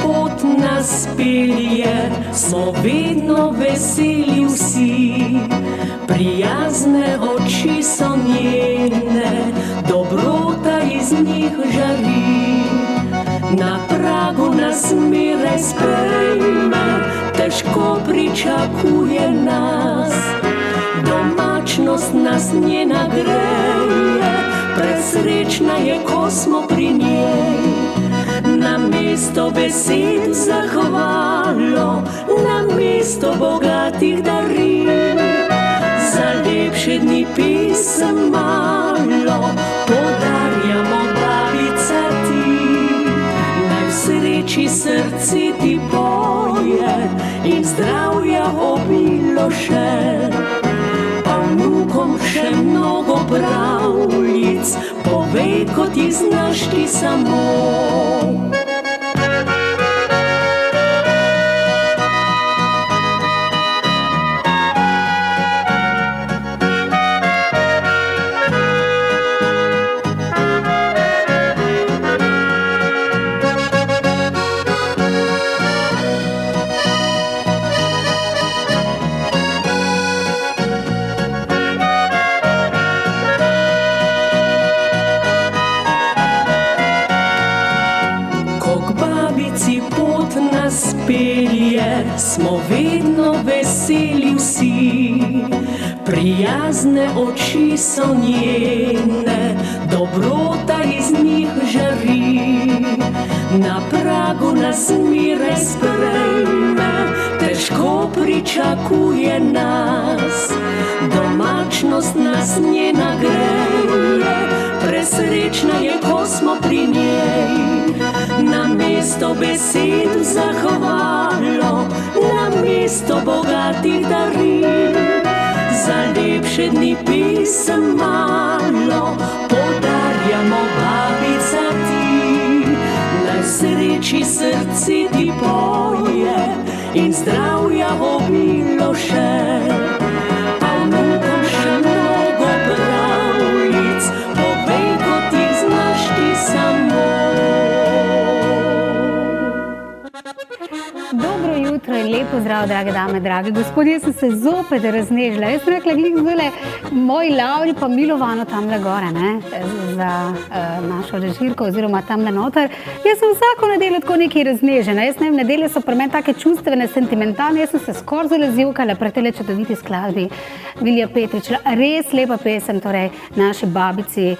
Pot nas pelje, smo vedno veseli vsi, prijazne oči so njene, dobrota iz njih žari. Na pragu nas miraj sprejme, težko pričakuje nas, domačnost nas njena greje, presrečna je, ko smo pri njej. Namesto besed zahvalo, namesto bogatih daril, za lepše dni pisem malo, podarjamo babica ti. Naj v sreči srce ti poje in zdravja obilo še, pa vnukom še mnogo pravljic, povej, kot jih znaš ti samo. Smo vedno veseli vsi, prijazne oči so njene, dobrota iz njih žari. Na pragu nas miraj sprejme, težko pričakuje nas, domačnost nas njena greje, presrečna je, ko smo pri njej. Namesto besed zahvalo, namesto bogatih daril, za lepše dni pisem malo, podarjamo babica ti. Naj v sreči srce ti poje in zdravja obilo še, pa vnukom še mnogo pravljic, povej, kot jih znaš ti samo. Dobro jutro in lepo zdrav, drage dame, dragi gospodje, jaz sem se zopet raznežila. Jaz sem rekla, glih zdajle, moj Lauri pa Milovano tamle gore, ne, za našo režirko oziroma tamle noter. Jaz sem vsako nedeljo tako nekaj raznežena. Jaz ne vem, nedelje so pri meni take čustvene, sentimentalne. Jaz sem se skoraj zelo zivkala pri tele čudoviti skladbi Vilija Petriča. Res lepa pesem, torej naši babici,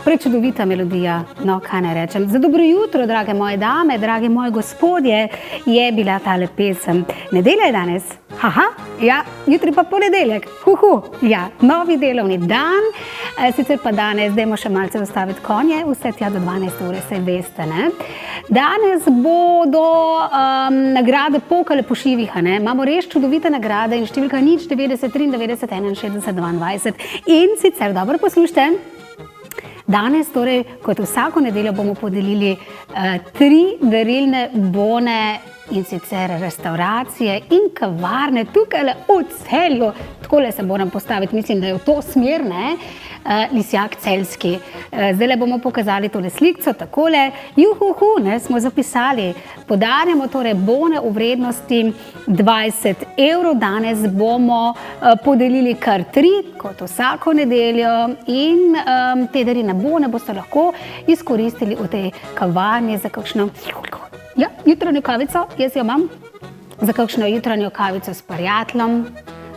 prečudovita melodija, no, kaj ne rečem. Za dobro jutro, drage moje dame, dragi moji gospodje, je bila tale pesem. Nedelja je danes. Haha, ja, jutri pa ponedeljek. Ja, novi delovni dan. Sicer pa danes, dajmo še malce ustaviti konje, vse tja do 12 ure, se veste, ne. Danes bodo nagrade pokale po šivih, ne. Imamo res čudovite nagrade in številka 0, 90, 93, 61, 22. In sicer, dobro poslušajte, danes, torej, kot vsako nedeljo bomo podelili 3 darilne bone, in sicer restauracije in kavarne tukaj v Celju. Takole se moram postaviti, mislim, da je v to smer, ne, Lisjak Celjski. Zdajle bomo pokazali tole slikco, takole, ne, smo zapisali. Podarjamo torej bone v vrednosti 20 evrov. Danes bomo podelili kar 3, kot vsako nedeljo, in te darilne bone boste lahko izkoristili v tej kavarni za kakšno jutranjo kavico, jaz jo imam, za kakšno jutranjo kavico s prijateljem,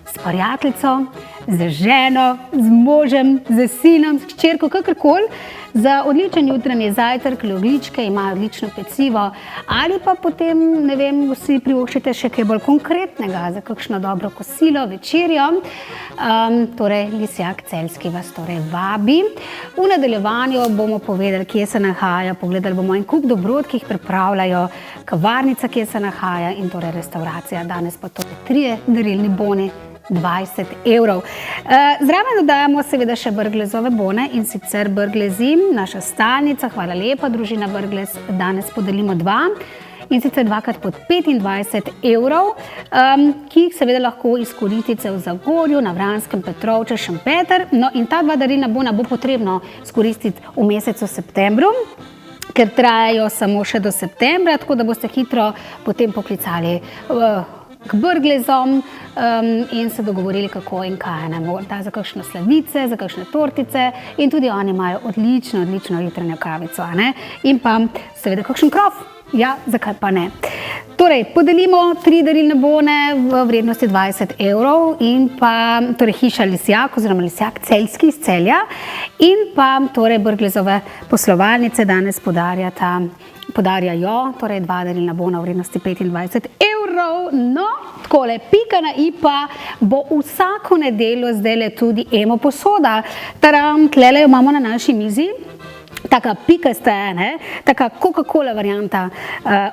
s prijateljico, z ženo, z možem, z sinom, s hčerko, kakorkoli, za odličen jutranji zajtrk, logličke, imajo odlično pecivo, ali pa potem, ne vem, vsi privoščite še kaj bolj konkretnega, za kakšno dobro kosilo, večerjo. Torej, Lisjak Celjski vas torej vabi. V nadaljevanju bomo povedali, kje se nahaja, pogledali bomo en kup dobrot, ki jih pripravljajo, kavarnica, kje se nahaja in torej restauracija. Danes pa torej 3 darilni boni, 20 evrov. Zraven dodajamo seveda še Brglezove bone in sicer Brglezi, naša stalnica, hvala lepa, družina Brglez, danes podelimo 2 in sicer 2x po 25 evrov, ki jih seveda lahko izkoristite v Zagorju, na Vranskem, Petrovče, Šempeter. No in ta 2 darilna bona bo potrebno izkoristiti v mesecu septembru, ker trajajo samo še do septembra, tako da boste hitro potem poklicali k Brglezom in se dogovorili, kako in kaj. Morda za kakšne slavice, za kakšne tortice in tudi oni imajo odlično jutranjo kavico. In pa seveda kakšen krof. Ja, zakaj pa ne. Torej, podelimo 3 darilne bone v vrednosti 20 evrov in pa torej hiša Lisjak oziroma Lisjak Celjski iz Celja in pa torej Brglezove poslovalnice danes podarjajo torej 2 darilna bona v vrednosti 25 evrov. No, takole, pika na i pa bo vsako nedeljo zdajle tudi Emo posoda. Taram, tlele jo imamo na naši mizi. Taka pikasta je, taka Coca-Cola varianta,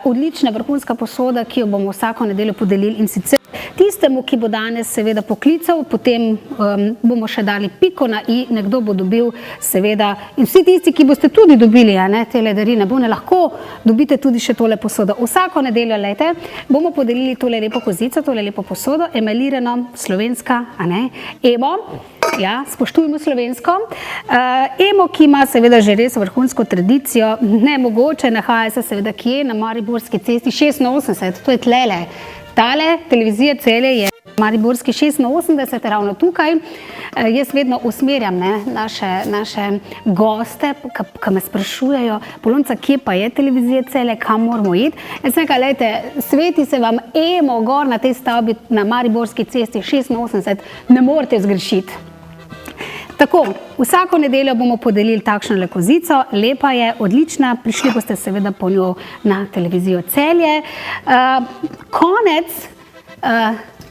odlična vrhunska posoda, ki jo bomo vsako nedeljo podelili in sicer tistemu, ki bo danes seveda poklical, potem bomo še dali piko na i, nekdo bo dobil seveda in vsi tisti, ki boste tudi dobili tele darilne bone, lahko dobite tudi še tole posodo. Vsako nedeljo, lejte, bomo podelili tole lepo kozico, tole lepo posodo, emalirano, slovenska, Emo. Ja, spoštujemo slovensko. Emo, ki ima seveda že res vrhunsko tradicijo, nemogoče, nahaja se seveda kje, na Mariborski cesti 86, to je tlele. Tale televizija Celje je Mariborski 86, ravno tukaj. Jaz vedno usmerjam naše goste, ki me sprašujejo, Polonca, kje pa je televizija Celje, kam moramo iti. Jaz sem rekla, lejte, sveti se vam Emo gor na tej stavbi na Mariborski cesti 86, ne morete zgrešiti. Tako, vsako nedeljo bomo podelili takšno kozico, lepa je, odlična, prišli boste seveda po njo na televizijo Celje. Konec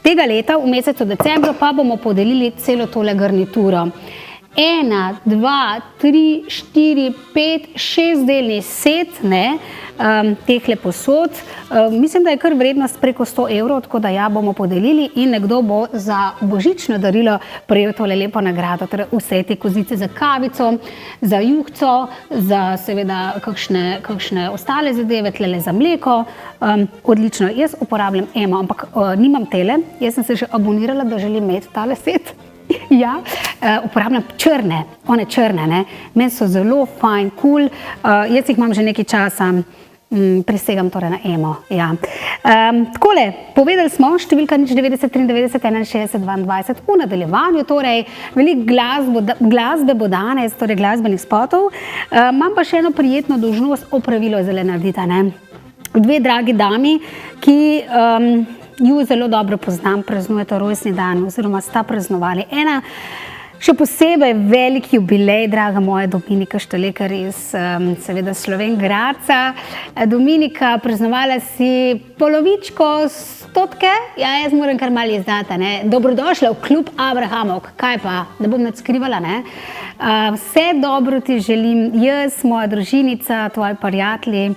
tega leta, v mesecu decembru, pa bomo podelili celo tole garnituro. 1, 2, 3, 4, 5, 6 delni set tehle posod. Mislim, da je kar vrednost preko 100 evrov, tako da ja, bomo podelili in nekdo bo za božično darilo prejel tole lepo nagrado. Torej vse te kozice za kavico, za juhco, za seveda kakšne ostale zadeve, tlele za mleko. Odlično, jaz uporabljam Emo, ampak nimam tele, jaz sem se že abonirala, da želim imeti tale set. Ja, uporabljam črne, one črne, meni so zelo fajn, cool, jaz jih imam že nekaj časa, prisegam torej na Emo, ja. Takole, povedali smo, številka 90 93 61 22, v nadaljevanju, torej veliko glasbe bo danes, torej glasbenih spotov, imam pa še eno prijetno dolžnost, opravilo zelo narediti, 2 dragi dami, ki ju zelo dobro poznam, praznujete rojstni dan oziroma sta praznovali. Ena še posebej velik jubilej, draga moja Dominika Štalekar iz seveda Slovenj Gradca. Dominika, praznovala si polovičko 100, ja, jaz moram kar malo izdati, Dobrodošla v klub Abrahamov, kaj pa, da bom nadskrivala, Vse dobro ti želim, jaz, moja družinica, tvoji prijatelji.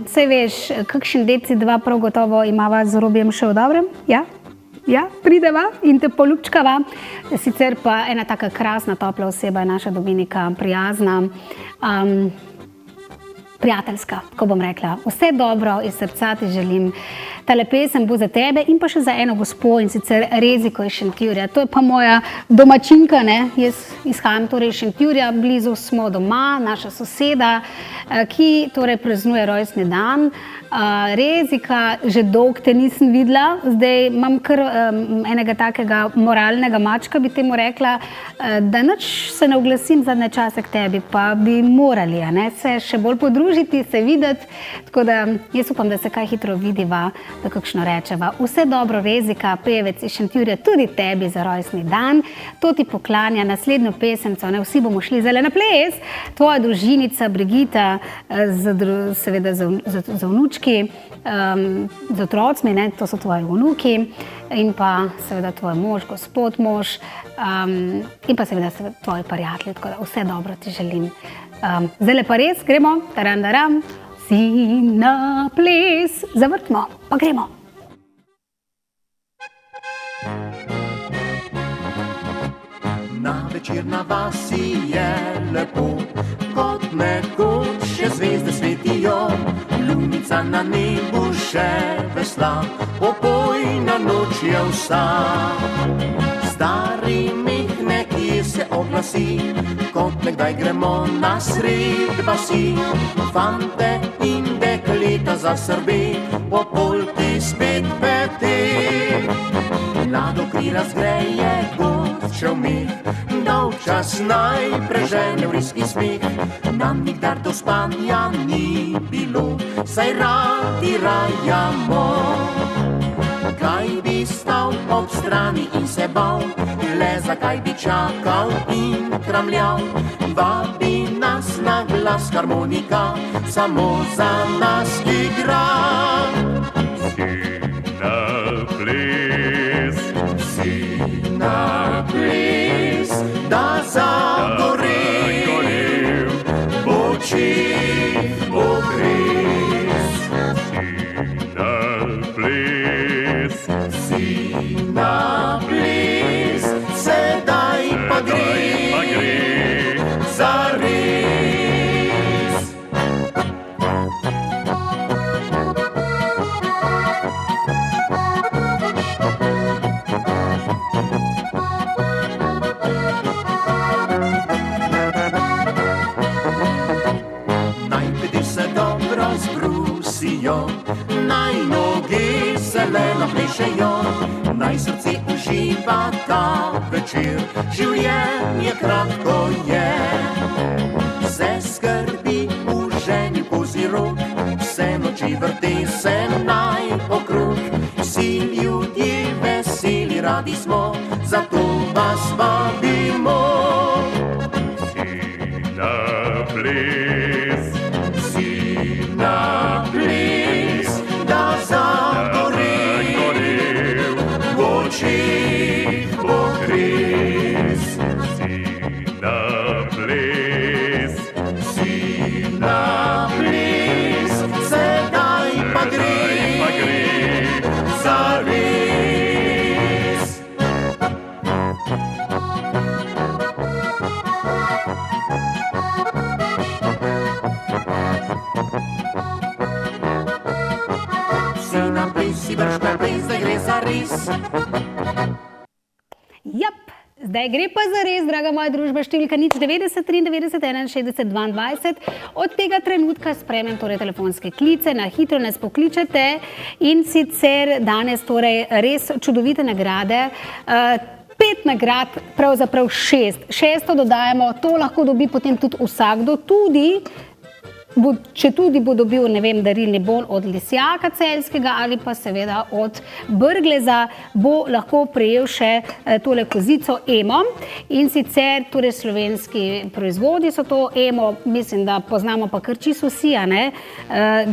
Saj veš, kakšen deci 2 prav gotovo imava z Robijem še v dobrem, ja? Ja, prideva in te poljubčkava. Sicer pa ena taka krasna, topla oseba je naša Dominika, prijazna, prijateljska, ko bom rekla. Vse dobro iz srca ti želim. Tale pesem bo za tebe in pa še za eno gospo in sicer Reziko iz Šentjurja. To je pa moja domačinka, Jaz izhajam torej iz Šentjurja, blizu smo doma, naša soseda, ki torej praznuje rojstni dan. Rezika, že dolgo te nisem videla, zdaj imam kar enega takega moralnega mačka, bi temu rekla, da nič se ne oglasim zadnje čase k tebi, pa bi morali, se še bolj podružiti. družiti, se videti, tako da jaz upam, da se kaj hitro vidiva, da kakšno rečeva. Vse dobro, Rezika, pevec iz Šentjurja, tudi tebi za rojstni dan. To ti poklanja naslednjo pesemco, ne, vsi bomo šli zdaj na ples. Tvoja družinica Brigita, seveda za vnučki, z otrocmi, ne, to so tvoji vnuki, in pa seveda tvoj mož, gospod mož, in pa seveda tvoji prijatelji, tako da vse dobro ti želim. Zdaj pa res, gremo, tarandaram, vsi na ples, zavrtimo, pa gremo. Na večer na vasi je lepo, kot nekoč še zvezde svetijo, lunica na nebu še vesla, opojna noč je vsa. Stari meh nekje se oglasi, kot nekdaj gremo na sred vasi, fante in dekleta za srbe, po polti spet pete. Mlado kri razgreje goščev meh, dolgčas naj prežene vriski smeh. Nam nikdar do spanja ni bilo, saj radi rajamo. Kaj bi stal ob strani in se bal, le zakaj bi čakal in kramljal. Vabi nas na glas harmonika, samo za nas igra. Vsi na ples, da zagorev, oči ogres. Vsi na ples, sedaj pa gre, zares. Naj noge se le naplešejo, naj srce uživa ta večer, življenje kratko je. Vse skrbi v ženi pozirok, vse noči vrte se naj okrog. Vsi ljudje veseli radi smo, zato vas vabimo. Vsi na ples, vsi na ples, da zagorev, v očih ogres. Vsi na ples, sedaj pa gre, zares. Vsi na ples, si vrš na ples, zdaj gre zares. Jap, zdaj gre pa zares, draga moja družba, številka 090 93 61 22. Od tega trenutka spremem torej telefonske klice, na hitro nas pokličete in sicer danes torej res čudovite nagrade. 5 nagrad, pravzaprav 6. 6 dodajamo, to lahko dobi potem tudi vsakdo, tudi če tudi bo dobil, ne vem, darilni bon od Lisjaka Celjskega ali pa seveda od Brgleza, bo lahko prejel še tole kozico Emo. In sicer torej slovenski proizvodi so to Emo, mislim, da poznamo pa kar čisto vsi, a ne.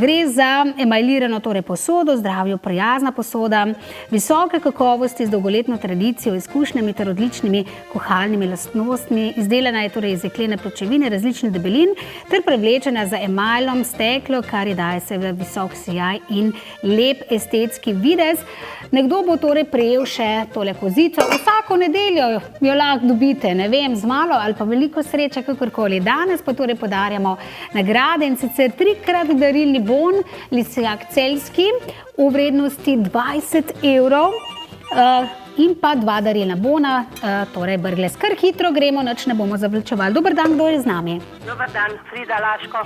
Gre za emajlirano torej posodo, zdravju prijazna posoda, visoke kakovosti z dolgoletno tradicijo, izkušnjami ter odličnimi kuhalnimi lastnostmi. Izdelana je torej iz jeklene pločevine različnih debelin ter prevlečena za emajlom steklo, kar je daje seveda visok sijaj in lep estetski videz. Nekdo bo torej prejel še tole kozico. Vsako nedeljo jo lahko dobite, ne vem, z malo ali pa veliko sreče, kakorkoli. Danes pa torej podarjamo nagrade in sicer 3-krat darilni bon Lisjak Celjski v vrednosti 20 evrov. In pa 2 darilna bona, torej Brglez. Kar hitro gremo, nič ne bomo zavlačevali. Dober dan, kdo je z nami? Dober dan, Frida Laško.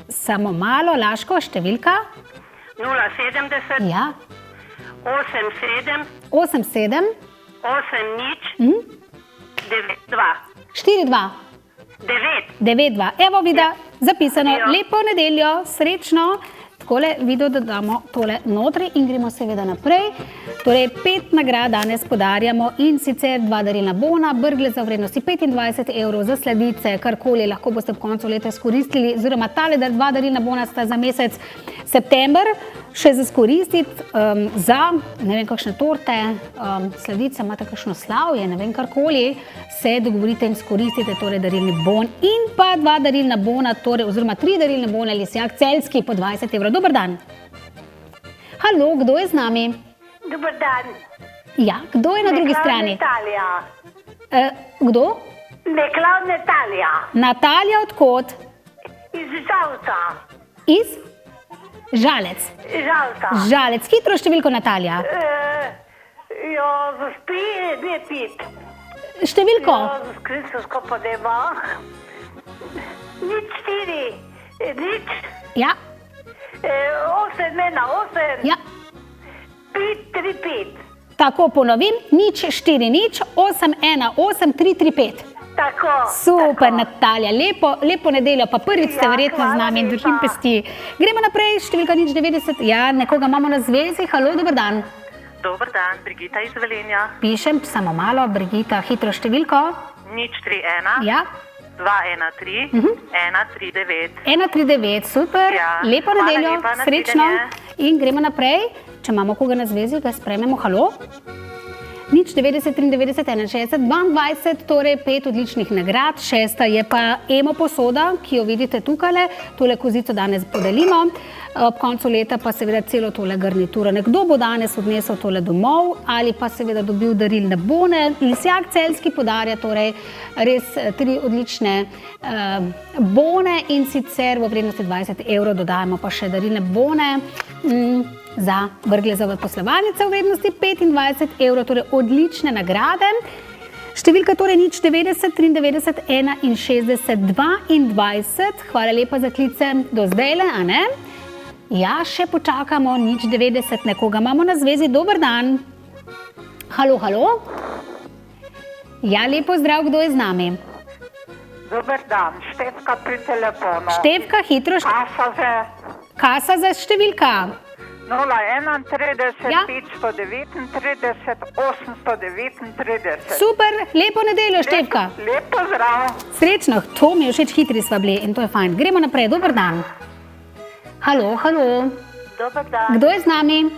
Samo malo, Laško, številka? 070 Ja. 87 87 80 92 42 9. 92. Evo vida, Zapisano, lepo nedeljo, srečno. Takole video dodamo tole notri in gremo seveda naprej. Torej 5 nagrad danes podarjamo in sicer 2 darilna bona, brgle za vrednosti 25 evrov za sladice, karkoli lahko boste v koncu leta izkoristili, oziroma tale 2 darilna bona sta za mesec september, še za izkoristiti za, ne vem, kakšne torte, sladice, imate kakšno slavje, ne vem, karkoli, se dogovorite in izkoristite torej darilni bon in pa 2 darilna bona, torej, oziroma 3 darilne bone, Lisjak Celjski po 20 evrov. Dober dan. Halo, kdo je z nami? Dober dan. Ja, kdo je na drugi strani? Natalija. Kdo? Neklav Natalija. Natalija, odkot? Iz Žalca. Iz? Žalec. Žalca. Žalec. Hitro številko, Natalija. Ja, zaspi, ne pit. Številko. Ja, skrinsko pa nema. Nič 4, nič. Ja. 8, 1, 8. Ja. 5, 3, 5. Tako ponovim, nič 4, nič, 8, 1, 8, 3, 3, 5. Tako. Super, tako. Natalija, lepo nedeljo, pa prvič ste Ja, verjetno z hvala nami in lepa. držim pesti. Gremo naprej, številka nič 90. Ja, nekoga imamo na zvezi. Halo, dober dan. Dober dan, Brigita iz Velenja. Pišem, samo malo, Brigita, hitro številko. Nič 3-1, Ja, 2-1-3, 1-3-9. 139, super, Ja, lepo hvala nedeljo, lepa, srečno. nasvidenje. In gremo naprej, če imamo koga na zvezi, ga sprejmemo. Halo. Nič 90, 93, 61, 22, torej 5 odličnih nagrad, 6 je pa Emo posoda, ki jo vidite tukaj, tole kozico danes podelimo, ob koncu leta pa seveda celo tole garnituro. Nekdo bo danes odnesel tole domov ali pa seveda dobil darilne bone. Lisjak Celjski podarja torej res 3 odlične bone in sicer v vrednosti 20 evrov dodajamo pa še darilne bone za Brglezove poslovalnice v vrednosti 25 evrov, torej odlične nagrade. Številka torej nič 90, 93, 61, 22. Hvala lepa za klice do zdajle, a ne? Ja, še počakamo, nič 90, nekoga imamo na zvezi. Dober dan. Halo, halo. Ja, lepo zdrav, kdo je z nami? Dober dan, Štefka pri telefonu. Števka, hitro. Kasa za številka. 031 Ja. 539 839. Super, lepo nedeljo, Števka. Lepo zdrav. Srečno, to mi je všeč, hitri sva bili in to je fajn. Gremo naprej, dober dan. Halo, halo. Dober dan. Kdo je z nami?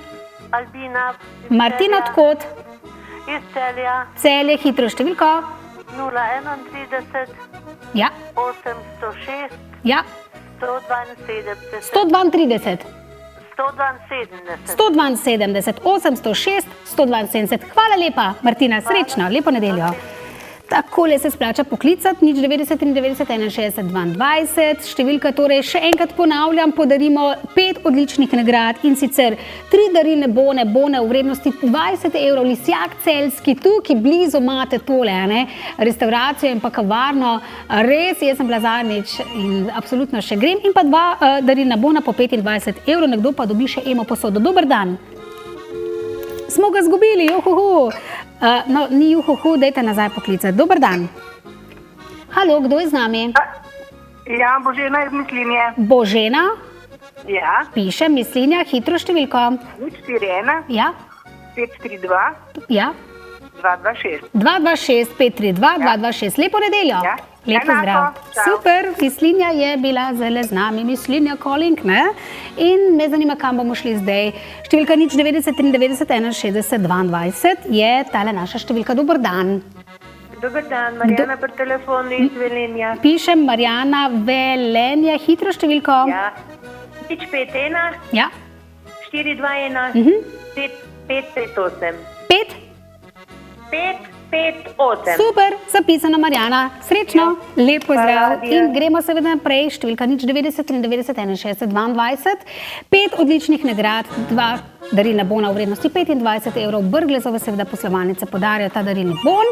Albina. Martin, odkot? Iz Celja. Celje, hitro številko. 031 Ja, 806 ja, 172 132. 172. 172, 806, 172. Hvala lepa, Martina, srečno, lepo nedeljo. Takole se splača poklicati, nič 90, 93, 61, 22. Številka torej še enkrat ponavljam, podarimo 5 odličnih nagrad in sicer 3 darilne bone v vrednosti 20 evrov, Lisjak Celjski, tukaj blizu imate tole, ne? Restauracijo in pa kavarno, res, jaz sem bila zadnjič in absolutno še grem, in pa 2 darilna bona po 25 evrov, nekdo pa dobi še Emo posodo. Dober dan. Smo ga zgubili, juhuhu. No, ni juhuhu, dajte nazaj poklicati. Dober dan. Halo, kdo je z nami? Ja, Božena iz Mislinje. Božena, Ja, pišem, Mislinja, hitro številko. 041 Ja, 532 ja. 226. 226, 532, 226. Lepo nedeljo. Ja. Lepo Enako. zdrav. Čau. Super, Mislinja je bila zelo z nami, Mislinja calling, ne? In me zanima, kam bomo šli zdaj. Številka nič 90, 93, 61, 22 je tale naša številka. Dober dan. Dober dan, Marjana pri telefonu iz Velenja. Pišem Marjana Velenja, hitro številko. Ja. Nič 5-1, Ja. 4-2-1, 5-5-8. 5. 5-5-8. Super, zapisano Marjana. Srečno, lep pozdrav. Hvala, In gremo seveda naprej. Številka nič 90, 93, 61, 22. 5 odličnih nagrad, 2 darilna bona v vrednosti 25 evrov. Brglezove seveda poslovalnice podarjajo ta darilni bon.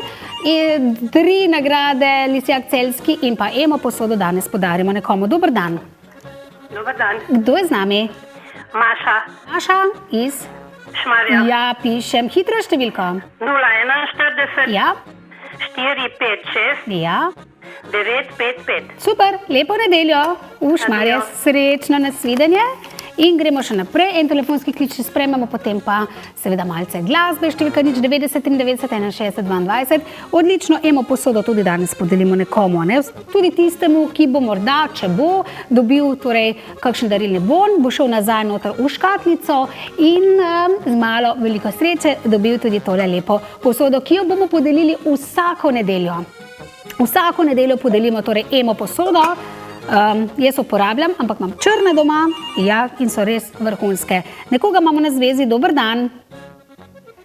In 3 nagrade, Lisjak Celjski in pa Emo posodo danes podarimo nekomu. Dober dan. Dober dan. Kdo je z nami? Maša, Maša iz... Šmarja. Ja, pišem. Hitro številko. 041 Ja, 456 ja, 955. Super, lepo nedeljo, Šmarje, srečno, nasvidenje. In gremo še naprej, en telefonski klic še sprejmemo, potem pa seveda malce glasbe, številka 90 93 61 22. Odlično emo posodo tudi danes podelimo nekomu, ne? Tudi tistemu, ki bo morda, če bo dobil torej kakšen darilni bon, bo šel nazaj noter v škatlico in z malo veliko sreče dobil tudi tole lepo posodo, ki jo bomo podelili vsako nedeljo. Vsako nedeljo podelimo torej emo posodo. Jaz uporabljam, ampak imam črne doma, ja, in so res vrhunske. Nekoga imamo na zvezi, dober dan.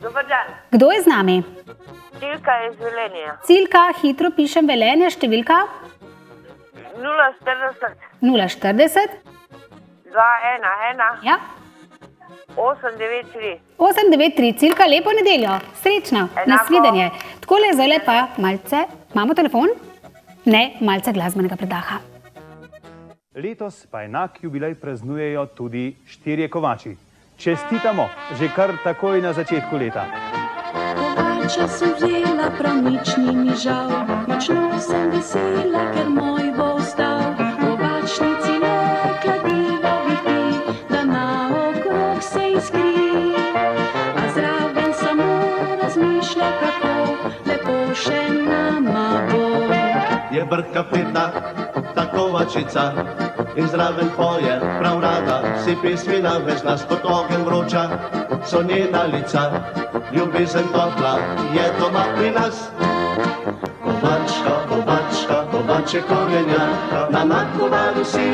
Dobar dan. Kdo je z nami? Cilka iz Velenja. Cilka, hitro pišem Velenje, številka? 040 040 211 ja. 893. 893, Cilka, lepo nedeljo, srečno, nasvidenje. Takole zdaj pa malce, imamo telefon? Ne, malce glasbenega predaha. Letos pa enak jubilej praznujejo tudi 4 kovači. Čestitamo že kar takoj na začetku leta. Kovača sem vzela, prav nič ni mi žal. Močno sem vesela, ker moj bo ostal. Kovačnici le kladivo vihti, da naokrog se iskri. A zraven samo razmišlja, kako lepo še nama bo. Je brka peta, ta kovačica, in zraven poje, prav rada, si pismina vesna, kot ogenj vroča, so njena lica, ljubezen topla, je doma pri nas. Kovačka, kovačka, kovače korenjaka, na nakovalu si,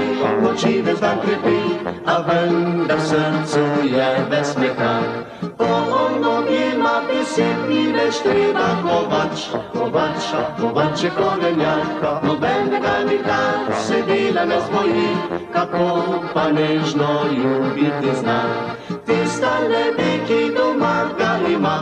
oči ves dan krepi, a vendar srcu je ves mehak. Po mnogima besed ni več treba kovač, kovača, kovače korenjaka, nobenega nikdar se dela ne zboji, kako pa nežno ljubiti zna, tista lebe, ki doma ga ima.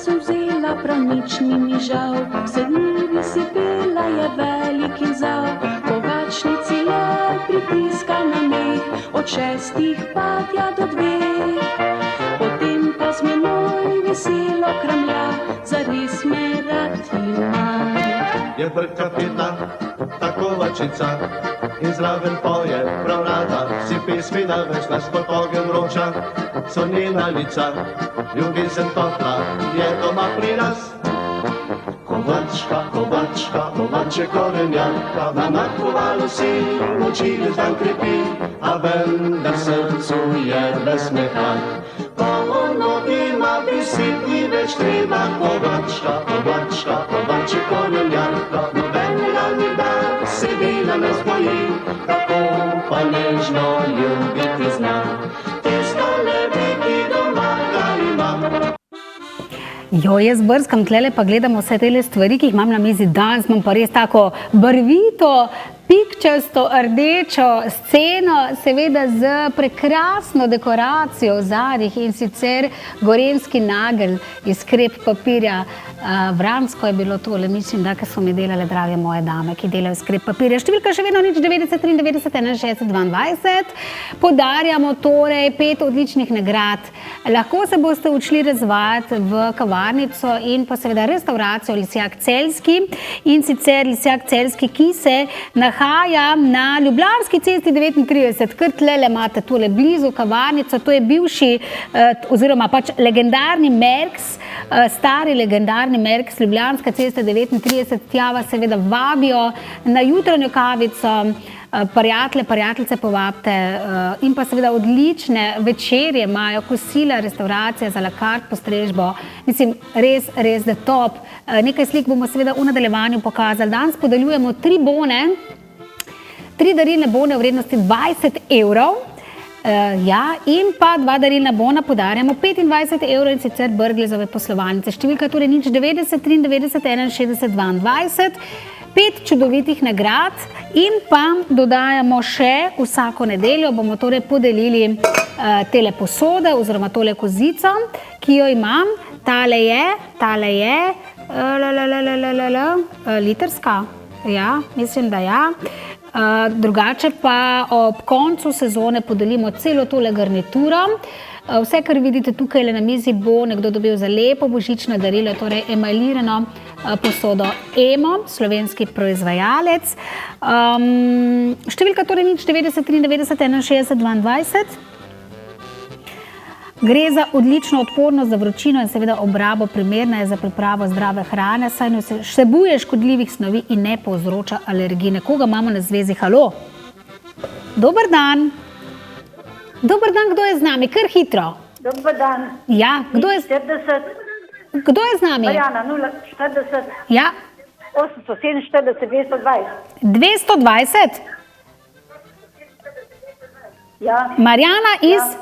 Sem vzela, prav nič ni mi žal, vse dnevi si pela, je velik in zal. Kovačnici le pritiska na meh, od 6 pa tja do 2. Potem pa z menoj veselo kramlja, zares me rad ima. Je brka peta, ta kovačica, in zraven poje, prav rada, si pismina vesna, kot ogenj vroča, so njena lica, ljubezen topla, je doma pri nas. Kovačka, kovačka, kovače korenjaka, na nakovalu si, oči ves dan krepi, a vendar srcu je ves mehak. Po mnogima besed ni več treba, kovačka, kovačka, kovače korenjaka, nobenega nikdar se dela ne zboji, kako pa nežno ljubiti zna, tista lebe, ki doma ga ima. Jo, jaz brskam tlele pa gledam vse tele stvari, ki jih imam na mizi danes, imam pa res tako barvito, pikčasto, rdečo sceno, seveda z prekrasno dekoracijo v zadnjih in sicer gorenjski nagelj iz krep papirja. Vransko je bilo tole, mislim, da so mi delale, drage moje dame, ki delajo iz krep papirja. Številka še vedno 90 93 61 22. Podarjamo torej 5 odličnih nagrad. Lahko se boste odšli razvajati v kavarnico in pa seveda restauracijo Lisjak Celjski, in sicer Lisjak Celjski, ki se nahaja na Ljubljanski cesti 39, kar tlele imate tole blizu kavarnico, to je bivši oziroma pač legendarni Merks, stari legendarni Merks, Ljubljanska cesta 39, tja vas seveda vabijo na jutranjo kavico, prijatelje, prijateljice povabite in pa seveda odlične večerje imajo, kosila, restauracija za la carte postrežbo, mislim, res, da top. Nekaj slik bomo seveda v nadaljevanju pokazali. Danes podeljujemo 3 bone, 3 darilne bone v vrednosti 20 evrov. In pa 2 darilna bona podarjamo 25 evrov, in sicer Brglezove poslovalnice. Številka torej 90 93 61 22. 5 čudovitih nagrad in pa dodajamo še vsako nedeljo, bomo torej podelili tele posode oziroma tole kozico, ki jo imam. Tale je litrska, ja, mislim, da ja. Drugače pa ob koncu sezone podelimo celo tole garnituro. Vse, kar vidite tukaj na mizi, bo nekdo dobil za lepo božično darilo, torej emajlirano posodo Emo, slovenski proizvajalec. Številka torej 90 93 61 22. Gre za odlično odpornost za vročino in seveda obrabo, primerna je za pripravo zdrave hrane, saj ne vsebuje škodljivih snovi in ne povzroča alergij. Nekoga imamo na zvezi. Halo. Dober dan. Dober dan, kdo je z nami? Kar hitro. Dober dan. Ja, kdo je 40. Kdo je z nami? Marjana, 040. Ja. 847, 220. 220? Ja. Marjana iz... Ja.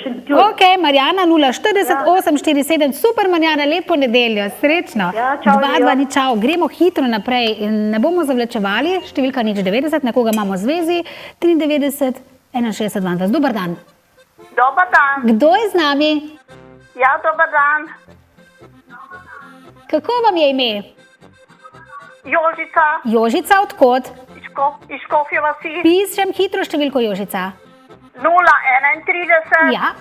Šentjur. Ok, Marjana 040 847, super Marjana, lepo nedeljo, srečno. Ja, čau, 2 čau, gremo hitro naprej in ne bomo zavlečevali, številka 90, nekoga imamo v zvezi, 93 61 22. Dober dan. Dobar dan. Kdo je z nami? Ja, dobar dan. Kako vam je ime? Jožica. Jožica, odkot? Iz Škofje vasi. Pišem hitro številko Jožica. 031. Ja.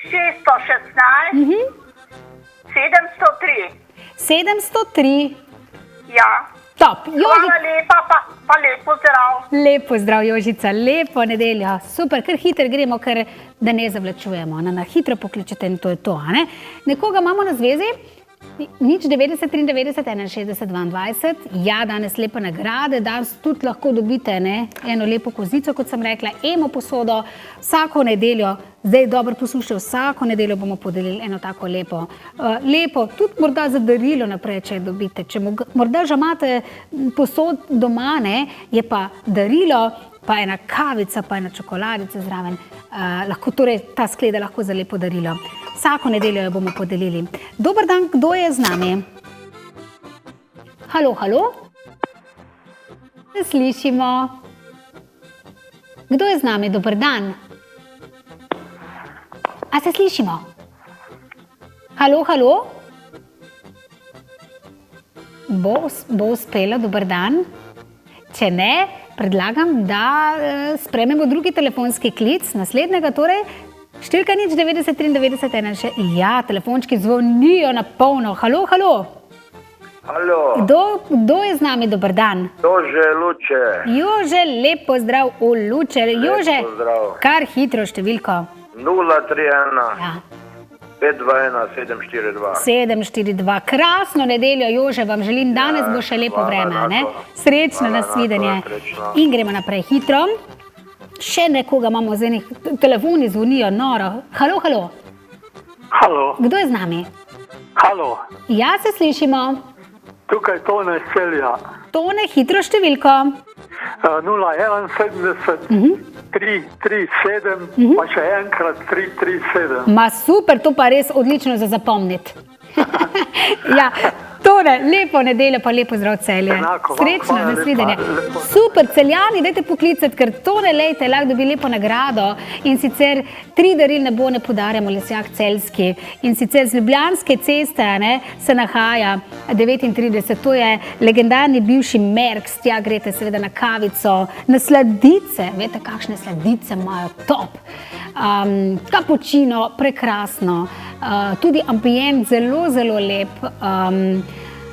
616. 703. 703. Ja. Top. Hvala lepa, pa lepo zdrav. Lepo zdrav, Jožica, lepo nedeljo. Super, kar hitro gremo, ker da ne zavlačujemo. Na hitro pokličete in to je to. Ne? Nekoga imamo na zvezi? 90 93 61 22. Ja, danes lepe nagrade, danes tudi lahko dobite eno lepo kozico, kot sem rekla, Emo posodo, vsako nedeljo, zdaj dobro poslušajte, vsako nedeljo bomo podelili eno tako lepo, tudi morda za darilo naprej, če dobite, če morda že imate posod doma, je pa darilo, pa ena kavica, pa ena čokoladica zraven, lahko torej ta skleda lahko za lepo darilo. Vsako nedeljo jo bomo podelili. Dober dan, kdo je z nami? Halo, halo? Ne slišimo. Kdo je z nami? Dober dan. A se slišimo? Halo, halo? Bo uspelo, dober dan. Če ne, predlagam, da sprejmemo drugi telefonski klic, naslednjega torej. Številka 90 93 61. Ja, telefončki zvonijo na polno. Halo, halo. Halo. Kdo je z nami? Dober dan. Jože Luče. Jože, lep pozdrav v Luče. Jože, kar hitro številko. 031. Ja. 521 742. 742. Krasno nedeljo, Jože, vam želim. Danes bo še lepo vreme. Srečno, nasvidenje. In gremo naprej hitro. Še nekoga imamo z enih, telefoni zvonijo noro. Halo, halo. Halo. Kdo je z nami? Halo. Ja, se slišimo. Tukaj Tone iz Celja. Tone, hitro številko. 071 337, pa še enkrat 337. Ma super, to pa res odlično za zapomniti. Ja, Tone, lepo nedeljo, pa lepo zdrav Celje. Srečno, nasvidenje. Super, Celjani, dajte poklicati, ker Tone, lejte, lahko dobi lepo nagrado in sicer 3 darilne bone podarjamo Lesjak Celjski in sicer z Ljubljanske ceste se nahaja 39, to je legendarni bivši Merks, tja grete seveda na kavico, na sladice, veste kakšne sladice imajo, top. Kapučino, prekrasno, tudi ambient zelo, zelo lep.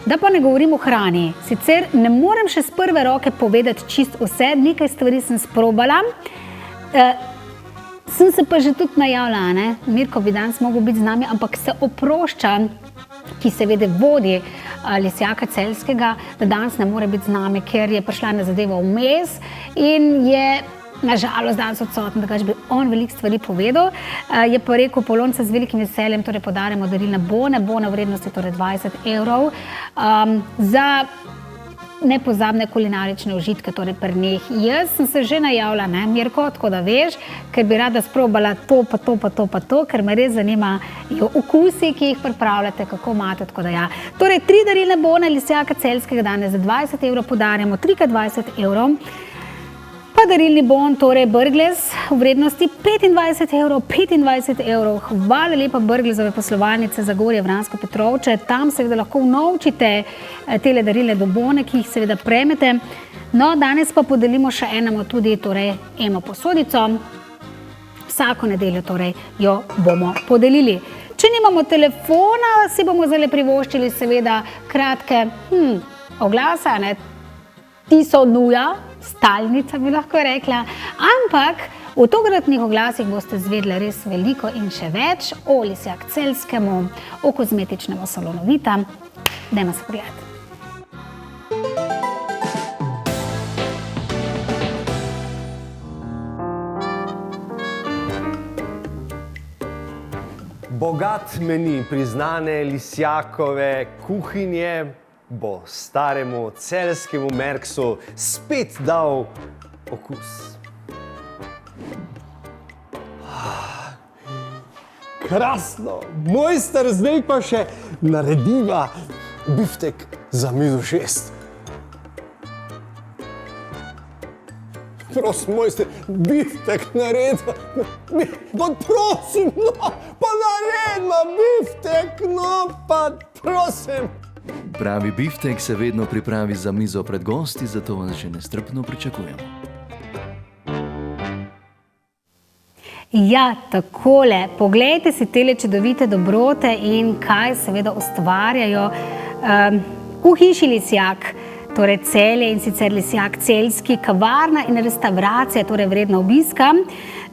Da pa ne govorim o hrani. Sicer ne morem še z prve roke povedati čist vse, nekaj stvari sem sprobala. Sem se pa že tudi najavila, Mirko bi danes mogel biti z nami, ampak se oprošča, ki seveda vodi Lesjaka Celjskega, da danes ne more biti z nami, ker je prišla na zadevo vmes in je nažalost danes odsoten, da bi on veliko stvari povedal. Je pa rekel, Polonce z velikim veseljem torej podarjamo darilne bone v vrednosti torej 20 evrov. Za nepozabne kulinarične užitke, torej pri njih. Jaz sem se že najavila, ne, Mirko, tako da veš, ker bi rada sprobala to, ker me res zanimajo okusi, ki jih pripravljate, kako imate, tako da ja. Torej, 3 darilne bone Lisjaka Celjskega danes za 20 evrov podarjamo, 3 20 evrov. Pa darilni bon, torej Brglez v vrednosti 25 evrov. Hvala lepa Brglezove poslovalnice Zagorje, Vransko, Petrovče. Tam seveda lahko unovčite tele darilne bone, ki jih seveda prejmete. No, danes pa podelimo še enemu tudi torej eno posodico. Vsako nedeljo torej jo bomo podelili. Če nimamo telefona, si bomo zdaj privoščili seveda kratke oglasa, ne? Ti so nuja, stalnica bi lahko rekla, ampak v tokratnih oglasih boste zvedeli res veliko in še več o Lisjak Celjskemu, o kozmetičnemu salonu Vita. Dajmo se pogledati. Bogat meni priznane Lisjakove kuhinje bo staremu celjskemu Merksu spet dal okus. Krasno! Mojster, zdaj pa še narediva biftek za mizo 6. Prosim, mojster, biftek naredi. Prosim, no, pa naredima biftek, no, pa prosim. Pravi biftek se vedno pripravi za mizo pred gosti, zato vas že nestrpno pričakujemo. Ja, takole, poglejte si tele čudovite dobrote in kaj seveda ustvarjajo v hiši Lisjak, torej Celje in sicer Lisjak Celjski, kavarna in restauracija, torej vredna obiska.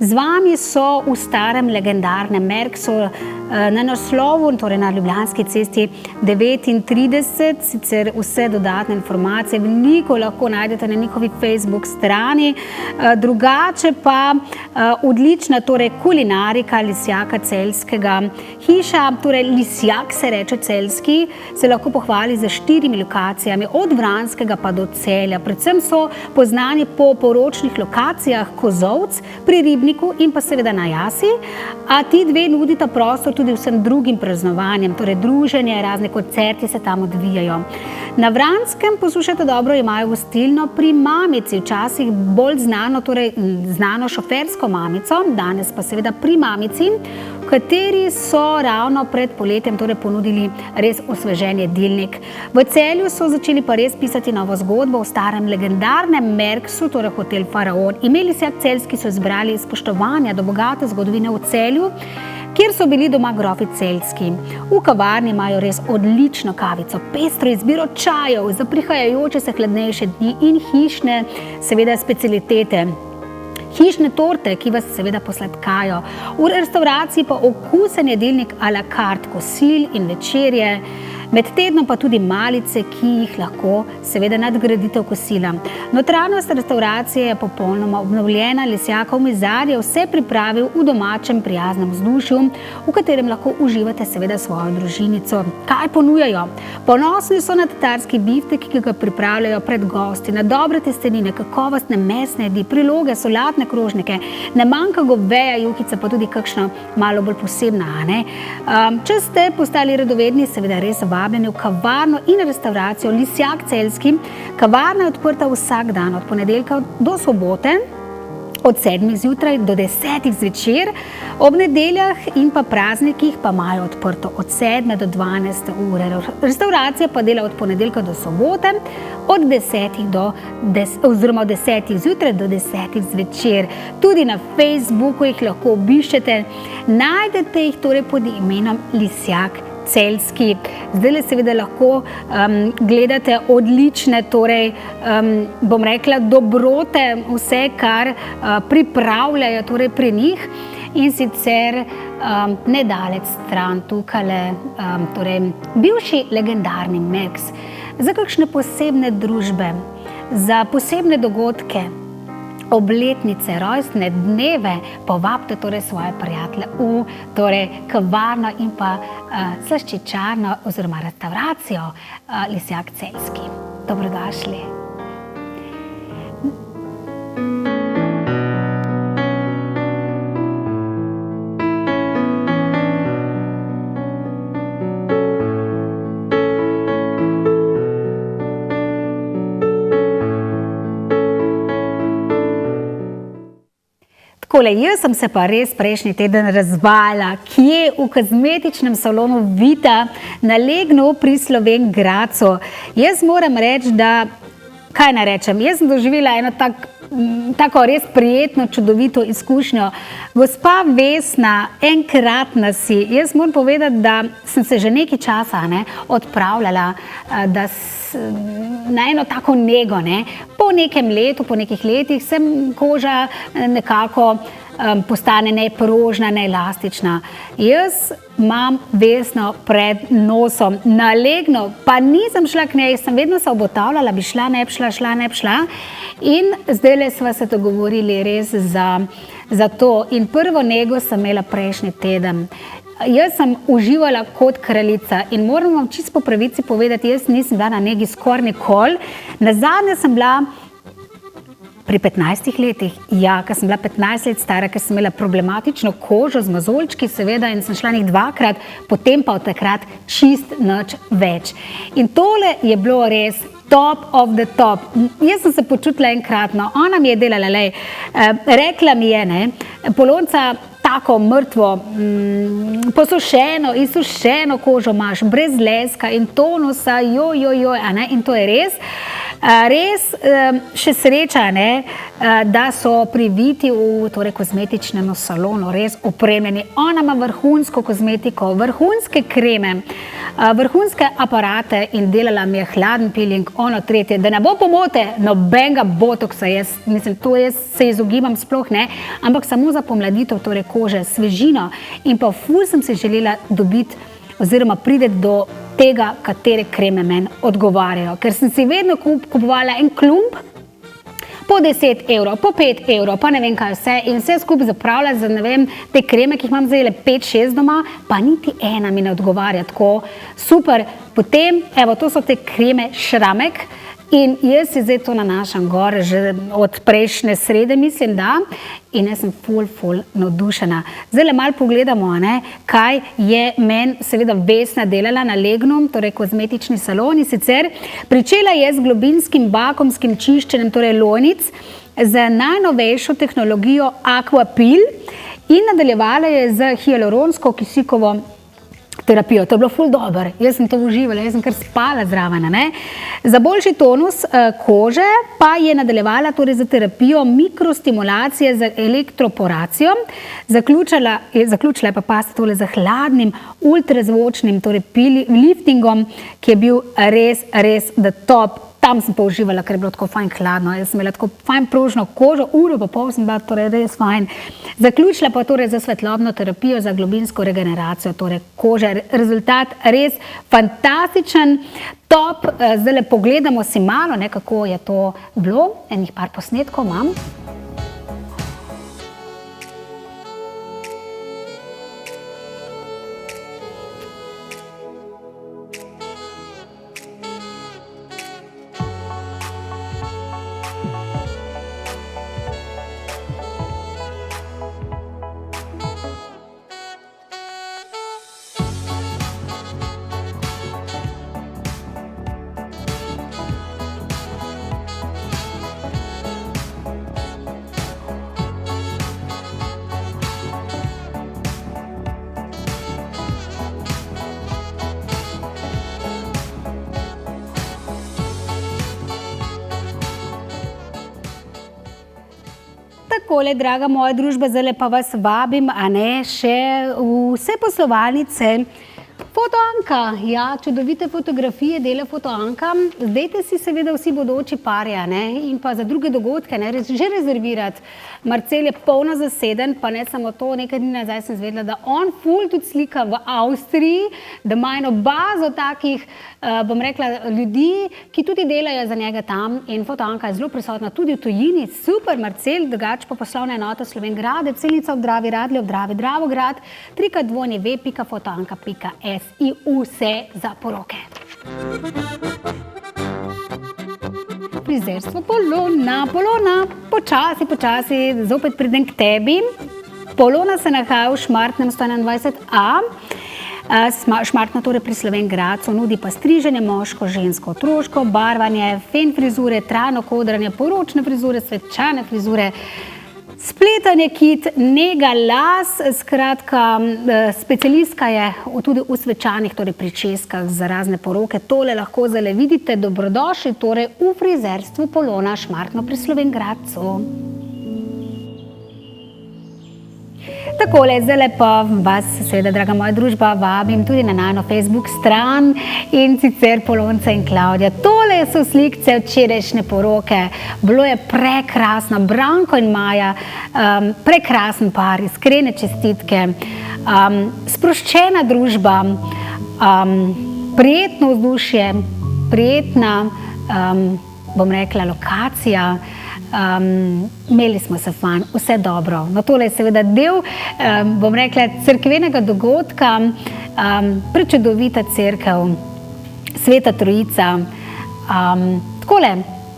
Z vami so v starem legendarnem Merksu na naslovu, torej na Ljubljanski cesti 39, sicer vse dodatne informacije veliko lahko najdete na njihovi Facebook strani. Drugače pa odlična torej kulinarika Lisjaka Celjskega. Hiša, torej Lisjak se reče Celjski, se lahko pohvali za 4 lokacijami, od Vranskega pa do Celja. Predvsem so poznani po poročnih lokacijah Kozovc pri Ribniku in pa seveda na Jasi, a ti dve nudita prostor tudi vsem drugim praznovanjem, torej druženje, razne koncerti se tam odvijajo. Na Vranskem, poslušajte dobro, imajo gostilno Pri mamici, včasih bolj znano, torej znano šofersko mamico, danes pa seveda Pri mamici, v kateri so ravno pred poletjem torej ponudili res osvežen jedilnik. V Celju so začeli pa res pisati novo zgodbo o starem legendarnem Merksu, torej hotel Faraon. Ime Lisjak Celjski so izbrali iz spoštovanja do bogate zgodovine v Celju, kjer so bili doma grofi Celjski. V kavarni imajo res odlično kavico, pestro izbiro čajev za prihajajoče se hladnejše dni in hišne seveda specialitete. Hišne torte, ki vas seveda posladkajo. V restauraciji pa okusen jedilnik a la carte, kosil in večerje. Med tednom pa tudi malice, ki jih lahko seveda nadgradite v kosila. Notranjost restauracije je popolnoma obnovljena, Lisjakov mizar je vse pripravil v domačem prijaznem vzdušju, v katerem lahko uživate seveda svojo družinico. Kaj ponujajo? Ponosni so na tatarski biftek, ki ga pripravljajo pred gosti, na dobre testenine, kakovostne mesne jedi, priloge, solatne krožnike, ne manjka goveja juhica, pa tudi kakšno malo bolj posebna, ne? Če ste postali radovedni, seveda res vabljeni v kavarno in restauracijo Lisjak Celjski. Kavarna je odprta vsak dan, od ponedeljka do sobote, od 7 zjutraj do 10 zvečer, ob nedeljah in pa praznikih pa imajo odprto od 7 do 12 ure. Restauracija pa dela od ponedeljka do sobote, od 10 zjutraj do 10 zvečer. Tudi na Facebooku jih lahko obiščete, najdete jih torej pod imenom Lisjak Celjski. Zdaj seveda lahko gledate odlične, torej bom rekla dobrote, vse kar pripravljajo torej pri njih, in sicer nedaleč stran tukale, torej bivši legendarni Merks, za kakšne posebne družbe, za posebne dogodke, obletnice, rojstne dneve, povabite torej svoje prijatelje v torej kavarno in pa slaščičarno oziroma restauracijo Lisjak Celjski. Dobrodošli. Takole, jaz sem se pa res prejšnji teden razvajala, kje v kozmetičnem salonu Vita na Legnu pri Slovenj Gradcu. Jaz moram reči, da, kaj naj rečem, jaz sem doživela eno tako res prijetno, čudovito izkušnjo. Gospa Vesna, enkratna si, jaz moram povedati, da sem se že nekaj časa odpravljala, da na eno tako nego, po nekem letu, po nekih letih sem koža nekako postane neprožna, neelastična. Jaz imam Vesno pred nosom na Legno, pa nisem šla k njej, sem vedno se obotavljala, bi šla, ne bi šla. In zdajle sva se dogovorili res za to. In prvo nego sem imela prejšnji teden. Jaz sem uživala kot kraljica in moram vam čisto po pravici povedati, jaz nisem bila na negi skoraj nikoli. Nazadnje sem bila pri 15 letih, ko sem bila 15 let stara, ker sem imela problematično kožo z mozoljčki, seveda, in sem šla njih 2-krat, potem pa od takrat čist nič več. In tole je bilo res top of the top. Jaz sem se počutila enkratno, ona mi je delala, rekla mi je, polonca, tako mrtvo, posušeno, izsušeno kožo imaš, brez leska in tonusa, in to je res. Res še sreča, da so pri Viti v kozmetičnem salonu res opremljeni. Ona ima vrhunsko kozmetiko, vrhunske kreme, vrhunske aparate in delala mi je hladen peeling, ono tretje. Da ne bo pomote, nobenega botoksa, to jaz se izogibam sploh ne, ampak samo za pomladitev kože, svežino in pa ful sem se želela dobiti oziroma prideti do tega, katere kreme meni odgovarjajo. Ker sem si vedno kupovala en klump po 10 evrov, po 5 evrov, pa ne vem kaj vse in vse skupaj zapravljati za, ne vem, te kreme, ki jih imam zdaj 5-6 doma, pa niti ena mi ne odgovarja tako super. Potem, evo, to so te kreme Šramek in jaz si zdaj to nanašam gor že od prejšnje srede, mislim, da, in jaz sem ful navdušena. Zdaj malo pogledamo, kaj je meni seveda Vesna delala na Legnu, torej kozmetični salon, in sicer pričela je z globinskim vakuumskim čiščenjem, torej lojnic, z najnovejšo tehnologijo Aquapil in nadaljevala je z hialuronsko kisikovo terapijo. To je bilo ful dobro, jaz sem to uživala, jaz sem kar spala zraven. Za boljši tonus kože pa je nadaljevala torej za terapijo mikrostimulacije z elektroporacijo. Zaključila je pa pasta tole za hladnim, ultrazvočnim torej liftingom, ki je bil res the top. Tam sem pa uživala, ker je bilo tako fajn hladno. Jaz sem imela tako fajn prožno kožo, uro pa pol sem bila torej res fajn. Zaključila pa torej za svetlobno terapijo, za globinsko regeneracijo torej kože. Rezultat res fantastičen, top. Zdajle pogledamo si malo, kako je to bilo. Enih par posnetkov imam. Takole, draga moja družba, zdaj pa vas vabim, še v vse poslovalnice Fotoanka, ja, čudovite fotografije dela Fotoanka. Zdajte si seveda vsi bodoči pari, ne, in pa za druge dogodke, ne, že rezervirati. Marcel je polno zaseden, pa ne samo to, nekaj dni nazaj sem izvedela, da on ful tudi slika v Avstriji, da ima eno bazo takih, bom rekla, ljudi, ki tudi delajo za njega tam in Fotoanka je zelo prisotna tudi v tujini. Super, Marcel, drugače pa poslovna enota Slovenj Gradec, Celnica ob Dravi, Radlje ob Dravi, Dravograd, www.fotoanka.si, vse za poroke. Frizerstvo Polona, počasi, zopet pridem k tebi. Polona se nahaja v Šmartnem 121a. Šmartna torej pri Slovenj Gradcu nudi pa striženje moško, žensko, otroško, barvanje, fen frizure, trajno kodranje, poročne frizure, svečane frizure, spletanje kit, nega las, skratka, specialistka je tudi v svečanih, torej pričeskah za razne poroke. Tole lahko zdaj vidite, dobrodošli torej v frizerstvu Polona, Šmartno pri Slovenj Gradcu. Takole, zdaj pa vas, seveda, draga moja družba, vabim tudi na najno Facebook stran in sicer Polonca in Klavdija. Tole so slikce včerajšnje poroke. Bilo je prekrasno, Branko in Maja, prekrasen par, iskrene čestitke, sproščena družba, prijetno vzdušje, prijetna, bom rekla, lokacija. Imeli smo se fajn, vse dobro. No, tole je seveda del, bom rekla, cerkvenega dogodka, prečudovita cerkev, Sveta Trojica. Takole,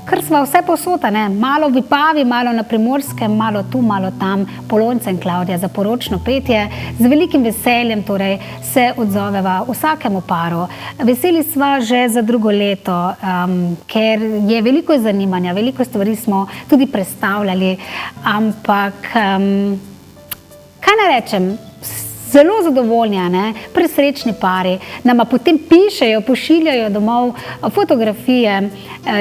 kar sva vse posota, ne? Malo v Vipavi, malo na Primorskem, malo tu, malo tam, Polonca in Klavdija za poročno petje. Z velikim veseljem torej se odzoveva vsakemu paru. Veseli sva že za drugo leto, ker je veliko zanimanja, veliko stvari smo tudi predstavljali, ampak kaj naj rečem, zelo zadovoljni, presrečni pari, nama potem pišejo, pošiljajo domov fotografije,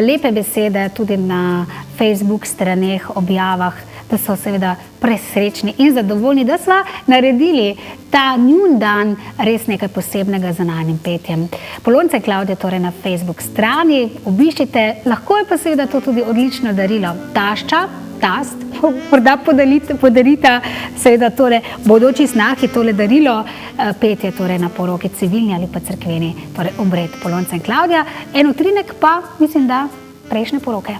lepe besede tudi na Facebook straneh, objavah, da so seveda presrečni in zadovoljni, da sva naredili ta njun dan res nekaj posebnega z najnim petjem. Polonca in Klavdija torej na Facebook strani, obiščite, lahko je pa seveda to tudi odlično darilo. Tašča, tast, morda podarita seveda torej bodoči snahi tole darilo, petje torej na poroki, civilni ali pa cerkveni, torej obred Polonca in Klavdija. En utrinek pa, mislim, da prejšnje poroke.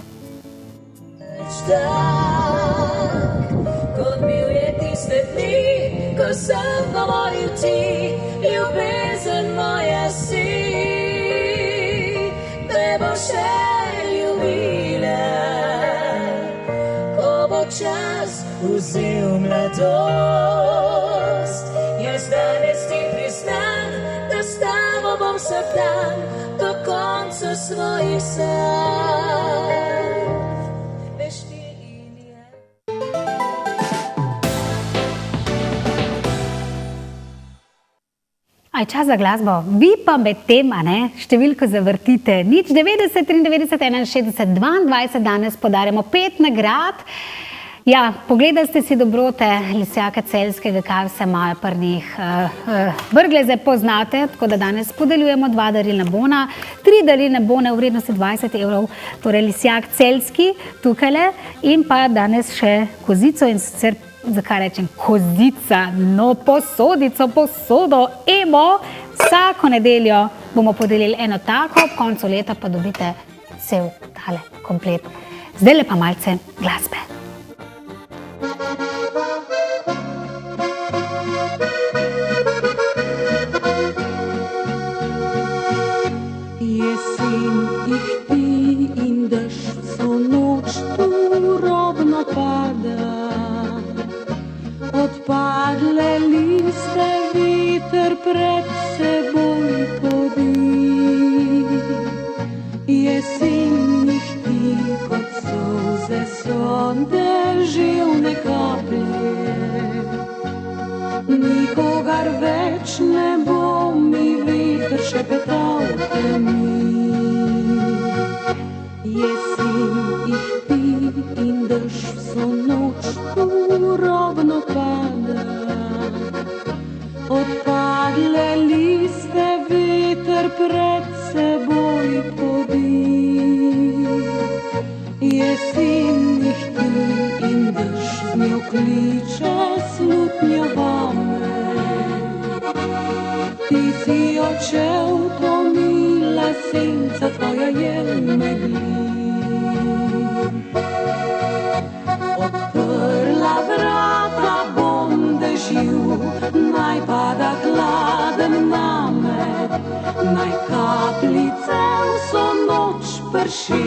Kot bil je tiste dni, ko sem govoril ti, ljubezen moja si, te bo še ljubila. Čas vzel mladost, jaz danes ti priznam, da s tabo bom vsak dan do konca svojih sanj. Aj, čas za glasbo. Vi pa med tem, številko zavrtite. 090 93 61 22, danes podarjamo 5 nagrad. Ja, pogledali ste si dobrote Lisjaka Celjskega, kaj vse imajo pri njih. Brgleze poznate, tako da danes podeljujemo 2 darilna bona, 3 darilne bone v vrednosti 20 evrov, torej Lisjak Celjski tukajle in pa danes še kozico in sicer, zakaj rečem kozica, no posodo, Emo, vsako nedeljo bomo podelili eno tako, ob koncu leta pa dobite cel tale komplet. Zdaj pa malce glasbe. Jesen ihti in dež vso noč turobno pada, odpadle liste viter pred seboj podi. Jesen ihti kot solze sonde živne kaplje, nikogar več ne bo mi viter šepetal temi. Jesen ihti in dež vso noč turobno pada, odpadle liste seboj podi. Jesen jih ti in dež z njo kliče slutnjavame. Ti si odšel, to mila senca tvoja je megli. Odprla vrata bom dežju, naj pada hladen name, naj kapljice vso noč prši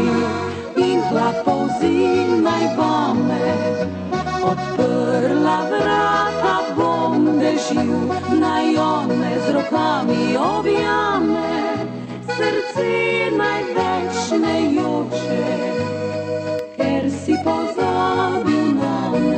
in hlad polzi naj vame. Odprla vrata bom dežju, naj one z rokami objame, srce največ ne joče, ker si pozabil name.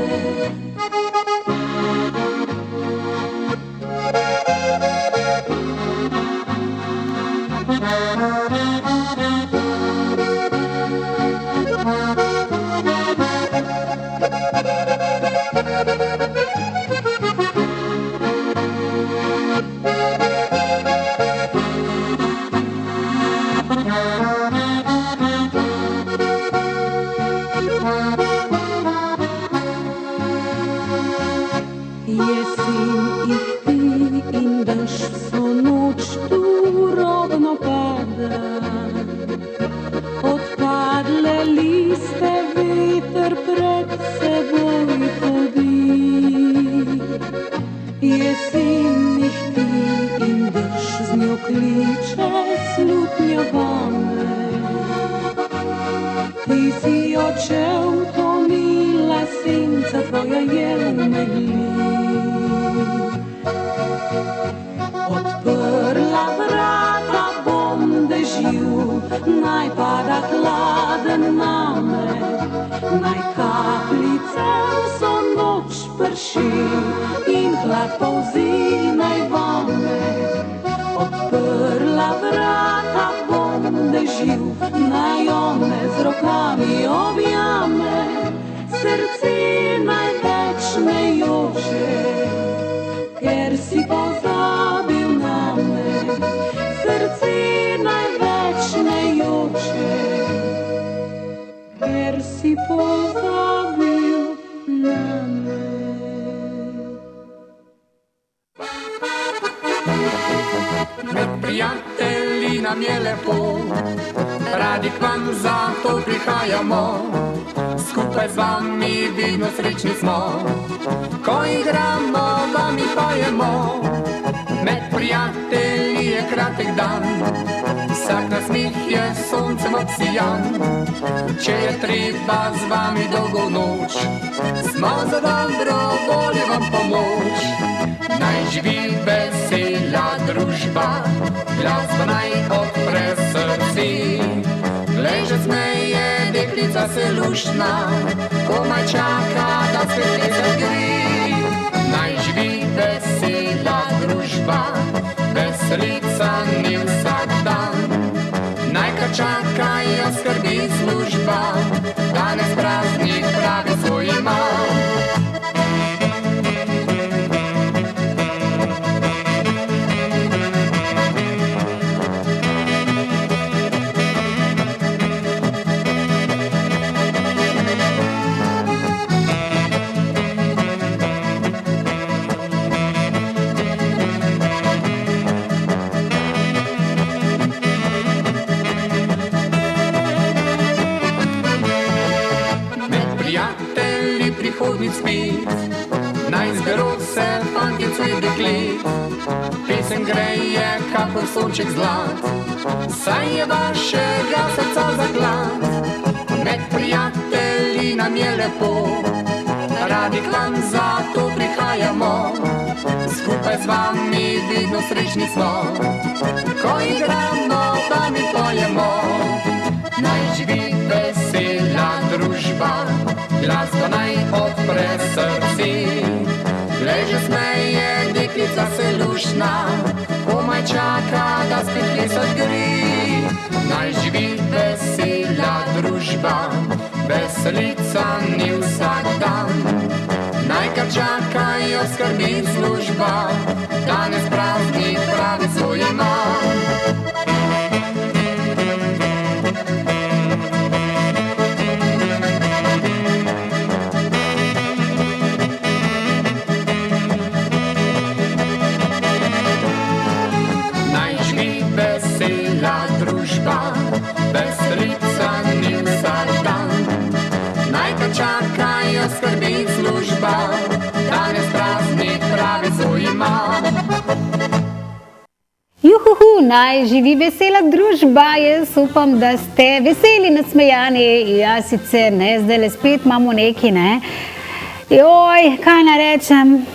Če je treba z vami dolgo noč, smo za dobro voljo vam pomoč. Naj živi vesela družba, glasba naj odpre srci. Glej, že smeje deklica se luštna, komaj čaka, da spet ne zagri. Naj živi vesela družba, veselica ni vsak dan. Naj kar čakajo skrbi služba, danes praznik pravi svoj ima. Naj zberu se fanticu in deklet, pesem greje kakor sonček zlat, saj je vašega srca zaklad. Med prijatelji nam je lepo, radi k vam zato prihajamo, skupaj z vami vedno srečni smo, ko igramo, vami pojemo. Naj živi vesela družba, glasba naj odpre srci. Glej, že smeje deklica se luštna, komaj čaka, da spet plesat gre. Naj živi vesela družba, veselica ni vsak dan. Naj kar čakajo skrbi služba, danes praznik pravi svoj ima. služba, veselica ni vsak dan. Naj te čakajo skrbi služba, danes praznik pravi svoj ima. Juhuhu, naj živi vesela družba, jaz upam, da ste veseli, nasmejani, jaz sicer ne, zdaj le spet imamo neki, ne. Joj, kaj naj rečem,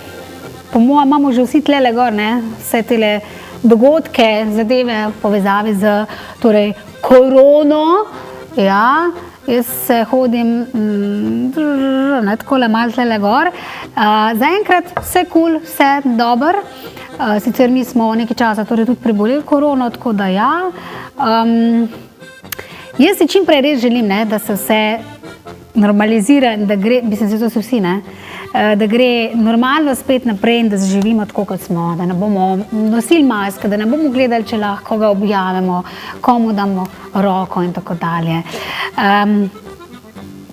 po mojem imamo že vsi tlele gor, ne, vse tele dogodke, zadeve v povezavi z, torej, korono, ja, jaz se hodim, ne, takole malo tlele gor, zaenkrat vse cool, vse dober. Sicer mi smo nekaj časa torej tudi preboleli korono, tako da ja. Jaz si čim prej res želim, ne, da se vse normalizira, da gre, mislim, da so vsi, ne, da gre normalno spet naprej in da živimo tako, kot smo, da ne bomo nosili maske, da ne bomo gledali, če lahko ga objavimo, komu damo roko in tako dalje.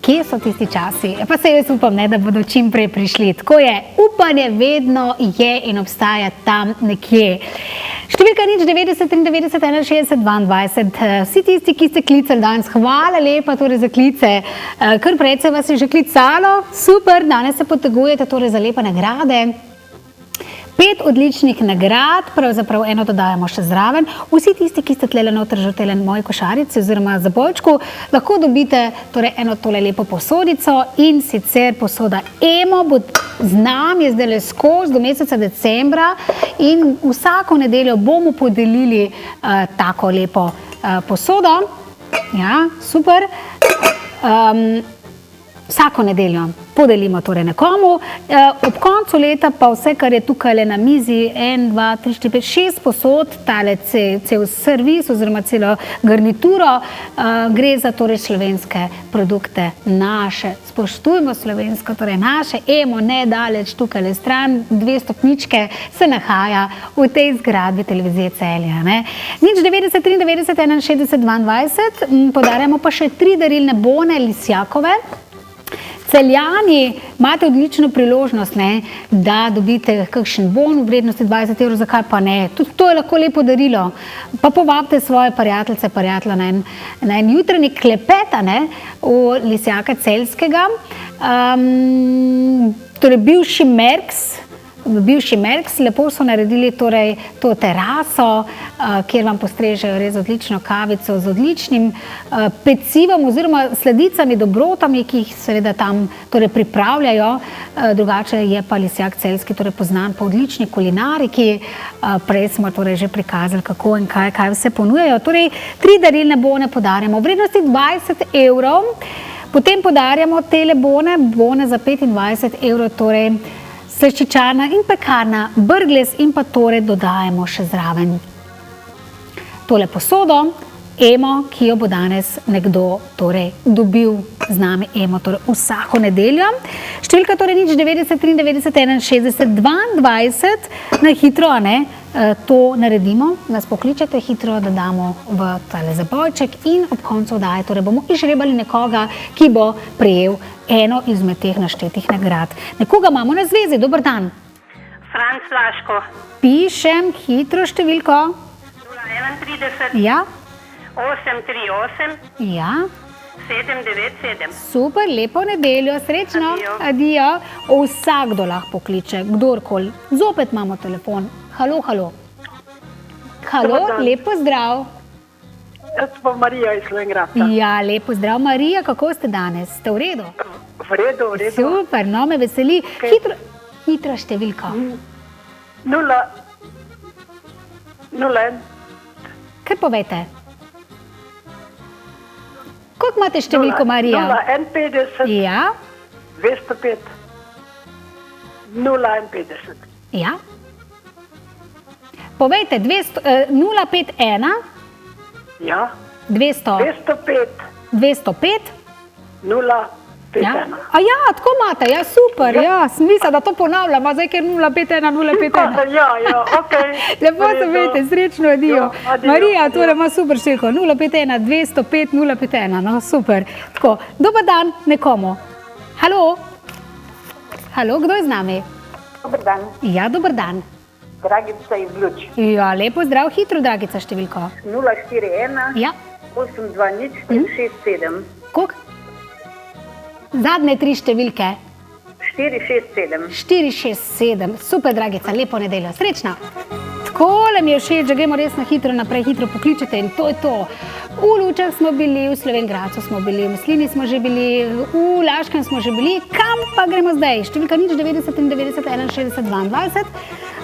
Kje so tisti časi? Pa se jaz upam, ne, da bodo čim prej prišli. Tako je, upanje vedno je in obstaja tam nekje. Številka nič 90 93 61 22. Vsi tisti, ki ste klicali danes, hvala lepa torej za klice. Kar precej vas je že klicalo, super, danes se potegujete torej za lepe nagrade. 5 odličnih nagrad, pravzaprav eno dodajamo še zraven. Vsi tisti, ki ste tlele noter že v tele moji košarici oziroma zabojčku, lahko dobite torej eno tole lepo posodico in sicer posoda Emo bo z nami zdaj le skozi do meseca decembra in vsako nedeljo bomo podelili tako lepo posodo. Ja, super. Vsako nedeljo podelimo torej nekomu. Ob koncu leta pa vse, kar je tukaj na mizi, 1, 2, 3, 4, 5, 6 posod, tale cel servis oziroma celo garnituro, gre za torej slovenske produkte naše. Spoštujmo slovensko, torej naše. Emo nedaleč tukaj le stran, 2 stopničke se nahaja v tej zgradbi televizije Celje. Nič 90 93 61 22, podarjamo pa še 3 darilne bone Lisjakove. Celjani, imate odlično priložnost, ne, da dobite kakšen bon v vrednosti 20 €, zakaj pa ne. Tudi to je lahko lepo darilo. Pa povabite svoje prijateljice, prijatelje na en jutranji klepet, ne, v Lisjaka Celjskega. Torej, bivši Merks, lepo so naredili torej to teraso, kjer vam postrežejo res odlično kavico z odličnim pecivom oziroma sladicami, dobrotami, ki jih seveda tam torej pripravljajo. Drugače je pa Lisjak Celjski torej poznan po odlični kulinariki. Prej smo torej že prikazali, kako in kaj vse ponujajo. Torej, 3 darilne bone podarjamo v vrednosti 20 €. Potem podarjamo tele bone za 25 €, torej slaščičarna in pekarna Brglez in pa torej dodajamo še zraven tole posodo Emo, ki jo bo danes nekdo torej dobil z nami Emo torej vsako nedeljo. Številka torej nič 90 93 61 22, na hitro, ne, to naredimo, nas pokličete hitro, da damo v tale zabojček in ob koncu oddaje torej bomo izžrebali nekoga, ki bo prejel eno izmed teh naštetih nagrad. Nekoga imamo na zvezi, dober dan. Franc Laško. Pišem hitro številko. 031. Ja. 838. Ja. 797. Super, lepo nedeljo, srečno. Adijo. Vsakdo lahko pokliče, kdorkoli. Zopet imamo telefon. Halo. Halo, lepo zdrav. Jaz pa Marija iz Slovenjgrada. Ja, lepo zdrav Marija, kako ste danes? Ste v redu? V redu. Super, no, me veseli. Hitra številka. 01. Kaj povejte? Koliko imate številko, Marija? 051. Ja. 205. 051. Ja. Povejte, 051. Ja. 200. 205. 051. A ja, tako imate, ja, super, ja, mislim, da to ponavljam, zdaj, ker 051, 051. Ja, ok. Lepo se vejte, srečno, adijo. Marija, torej ima super številko, 051, 205, 051, no, super. Tako, dober dan nekomu. Halo, kdo je z nami? Dober dan. Ja, dober dan. Dragica iz Luč. Ja, lepo zdrav, hitro, Dragica, številko. 041. Ja. 820 Koliko? Zadnje 3 številke. 467. 467. Super, dragica, lepo nedeljo. Srečno. Takole mi je všeč, da gremo res na hitro naprej, hitro pokličete in to je to. V Lučah smo bili, v Slovenj Gradcu smo bili, v Slini smo že bili, v Laškem smo že bili. Kam pa gremo zdaj? Številka 090 93 61 22.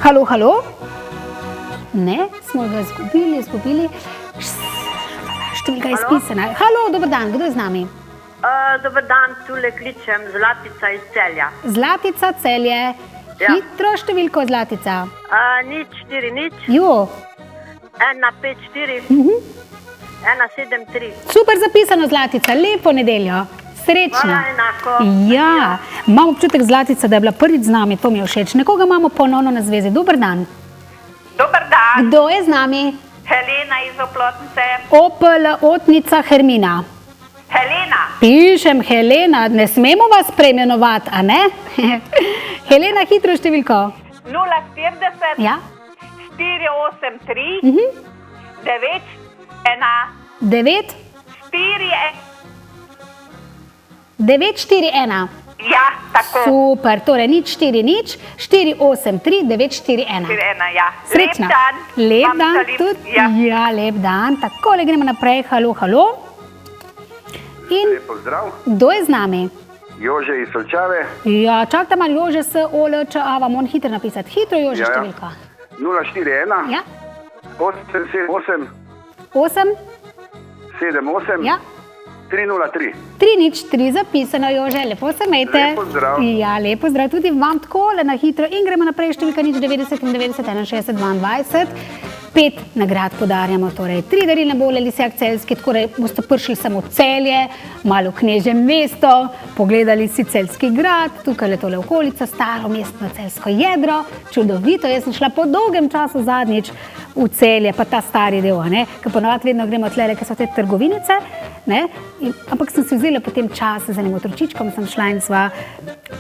Halo, halo? Ne, smo ga izgubili. Številka je izpisana. Halo, dober dan, kdo je z nami? Dober dan, tule kličem Zlatica iz Celja. Zlatica, Celje. Hitro številko, Zlatica. 040 Jo. 154 173. Super zapisano, Zlatica, lepo nedeljo. Srečno. Hvala, enako. Ja, imam občutek, Zlatica, da je bila prvič z nami, to mi je všeč. Nekoga imamo ponovno na zvezi. Dober dan. Dober dan. Kdo je z nami? Helena iz Oplotnice. Opel Otnica Hermina. Helena. Pišem Helena, ne smemo vas preimenovati, a ne? Helena, hitro številko. 040 Ja. 483 9 9 941. Ja, tako. Super, torej 040 483 941. 41, ja. Srečno. Lep dan tudi. Ja, lep dan. Takole gremo naprej. Halo, halo. In Lep pozdrav. kdo je z nami? Jože iz Solčave. Ja, čakajte malo, Jože s OLČA, vam moram hitro napisati. Hitro, Jože, številka. 041 Ja. 878 8 78 Ja. 303. 303 zapisano, Jože, lepo se imejte. Lep pozdrav. Ja, lep pozdrav tudi vam takole na hitro in gremo naprej, številka 090 90 61 22. 5 nagrad podarjamo, torej 3 darilne bole, Lisjak Celjski, tako da boste prišli samo v Celje, malo v Knežje mesto, pogledali si Celjski grad, tukaj je tole okolica, staro mestno celjsko jedro, čudovito, jaz sem šla po dolgem času zadnjič v Celje, pa ta stari del, ne, ker ponovadi vedno gremo tlele, ker so te trgovinice, ne, ampak sem si vzela potem čas z enim otročičkom, sem šla in sva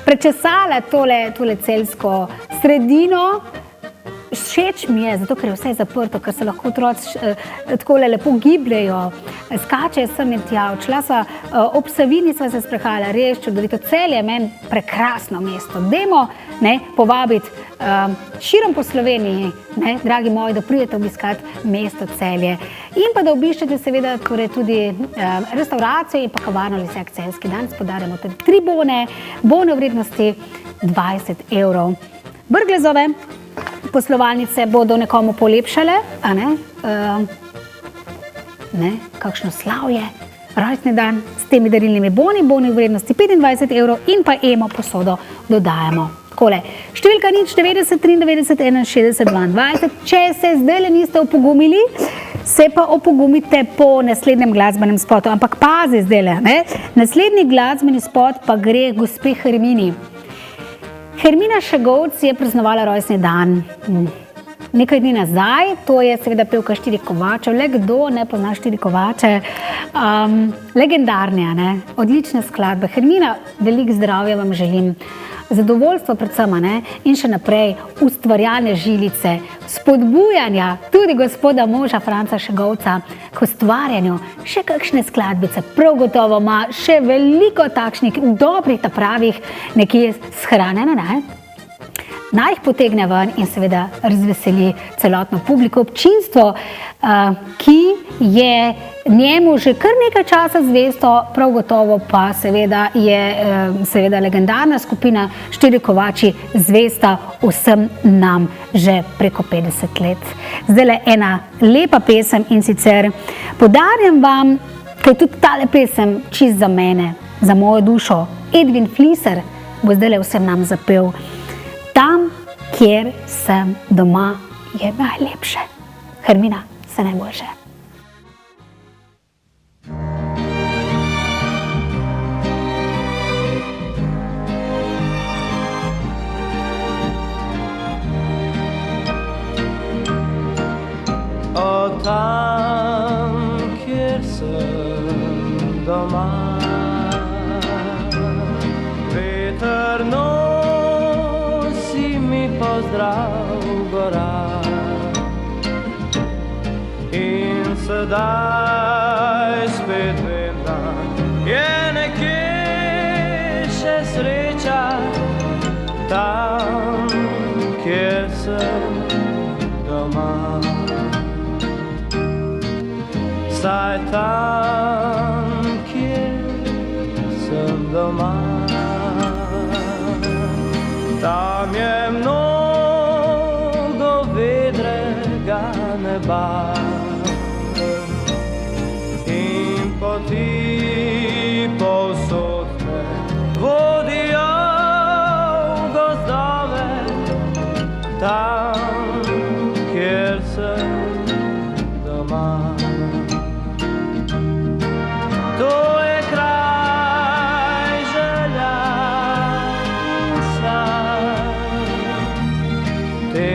prečesala tole celjsko sredino. Všeč mi je, zato ker je vse zaprto, ker se lahko otroci takole lepo gibljajo, skačejo sem in tja. Odšla sva ob Savinji, sva se sprehajala, res čudovito. Celje je meni prekrasno mesto. Dajmo povabiti širom po Sloveniji, dragi moji, da pridete obiskati mesto Celje. In pa da obiščete seveda torej tudi restauracijo in pa kavarno Lisjak Celjski. Danes podarjamo tudi 3 bone v vrednosti 20 €. Brglezove poslovalnice bodo nekomu polepšale, a ne? Kakšno slavje, rojstni dan s temi darilnimi boni v vrednosti 25 € in pa Emo posodo dodajamo. Takole, številka 090 93 61 22. Če se zdajle niste opogumili, se pa opogumite po naslednjem glasbenem spotu. Ampak pazi zdajle, ne? Naslednji glasbeni spot pa gre gospe Hermini. Hermina Šegovc je praznovala rojstni dan nekaj dni nazaj, to je seveda pevka Štiri Kovačev, le kdo ne pozna Štiri Kovače, legendarne, ne? Odlične skladbe. Hermina, veliko zdravja vam želim, zadovoljstvo predvsem, ne? In še naprej ustvarjalne žilice, spodbujanja tudi gospoda moža Franca Šegovca k ustvarjanju še kakšne skladbice. Prav gotovo ima še veliko takšnih dobrih, ta pravih, nekje shranjene, ne? Naj jih potegne ven in seveda razveseli celotno publiko, občinstvo, ki je njemu že kar nekaj časa zvesto, prav gotovo pa seveda je legendarna skupina Štiri Kovači zvesta vsem nam že preko 50 let. Zdajle ena lepa pesem in sicer podarjam vam, ker je tudi tale pesem čist za mene, za mojo dušo. Edvin Fliser bo zdajle vsem nam zapel. Tam, kjer sem doma, je najlepše. Hermina, vse najboljše. O tam, kjer sem doma, veter nosi mi pozdrav gora in sedaj tam, kjer sem doma. Tam je mnogo vedrega neba in poti povsod me vodijo v gozdove. Tam, kjer sem doma. To je kraj želja in sanj, te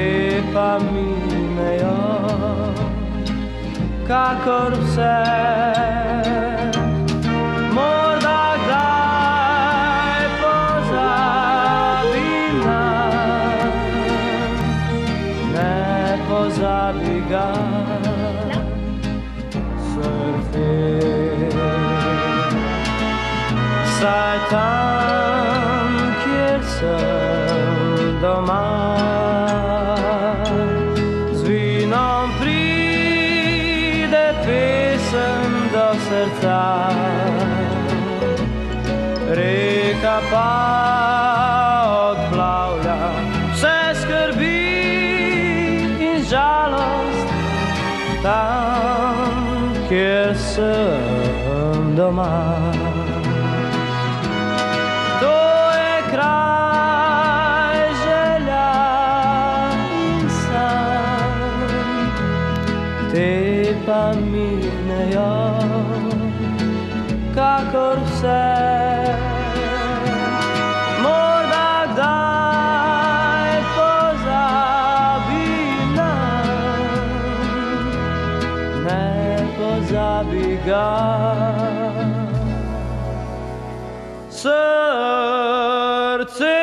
pa minejo, kakor vse. Morda kdaj pozabim ne pozabi ga srce. Saj tam, kjer sem doma, z vinom pride pesem do srca. Reka pa odplavlja vse skrbi in žalost. Tam, kjer sem doma. To je kraj želja in sanj, te pa minejo, kakor vse. Morda kdaj pozabim ne pozabi ga srce.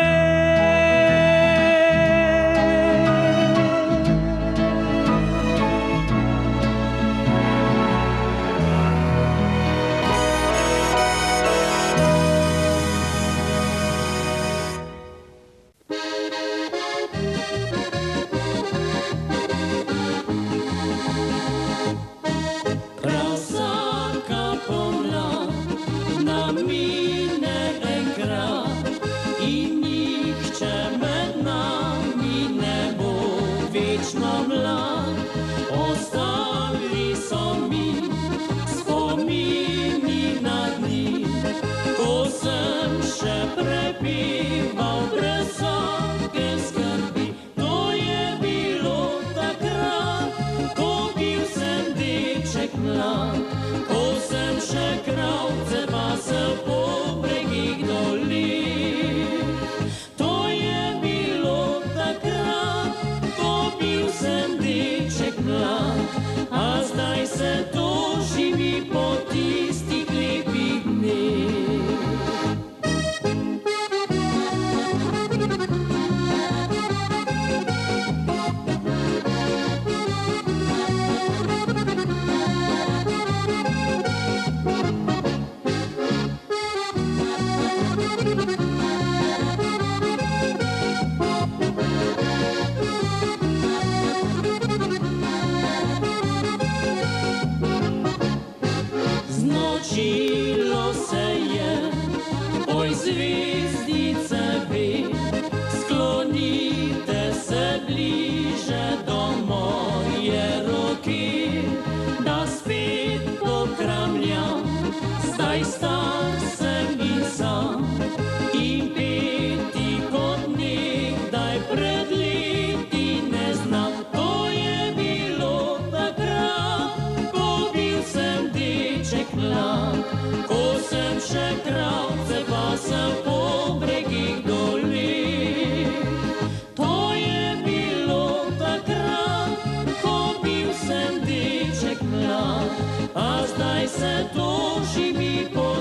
A zdaj se toži mi po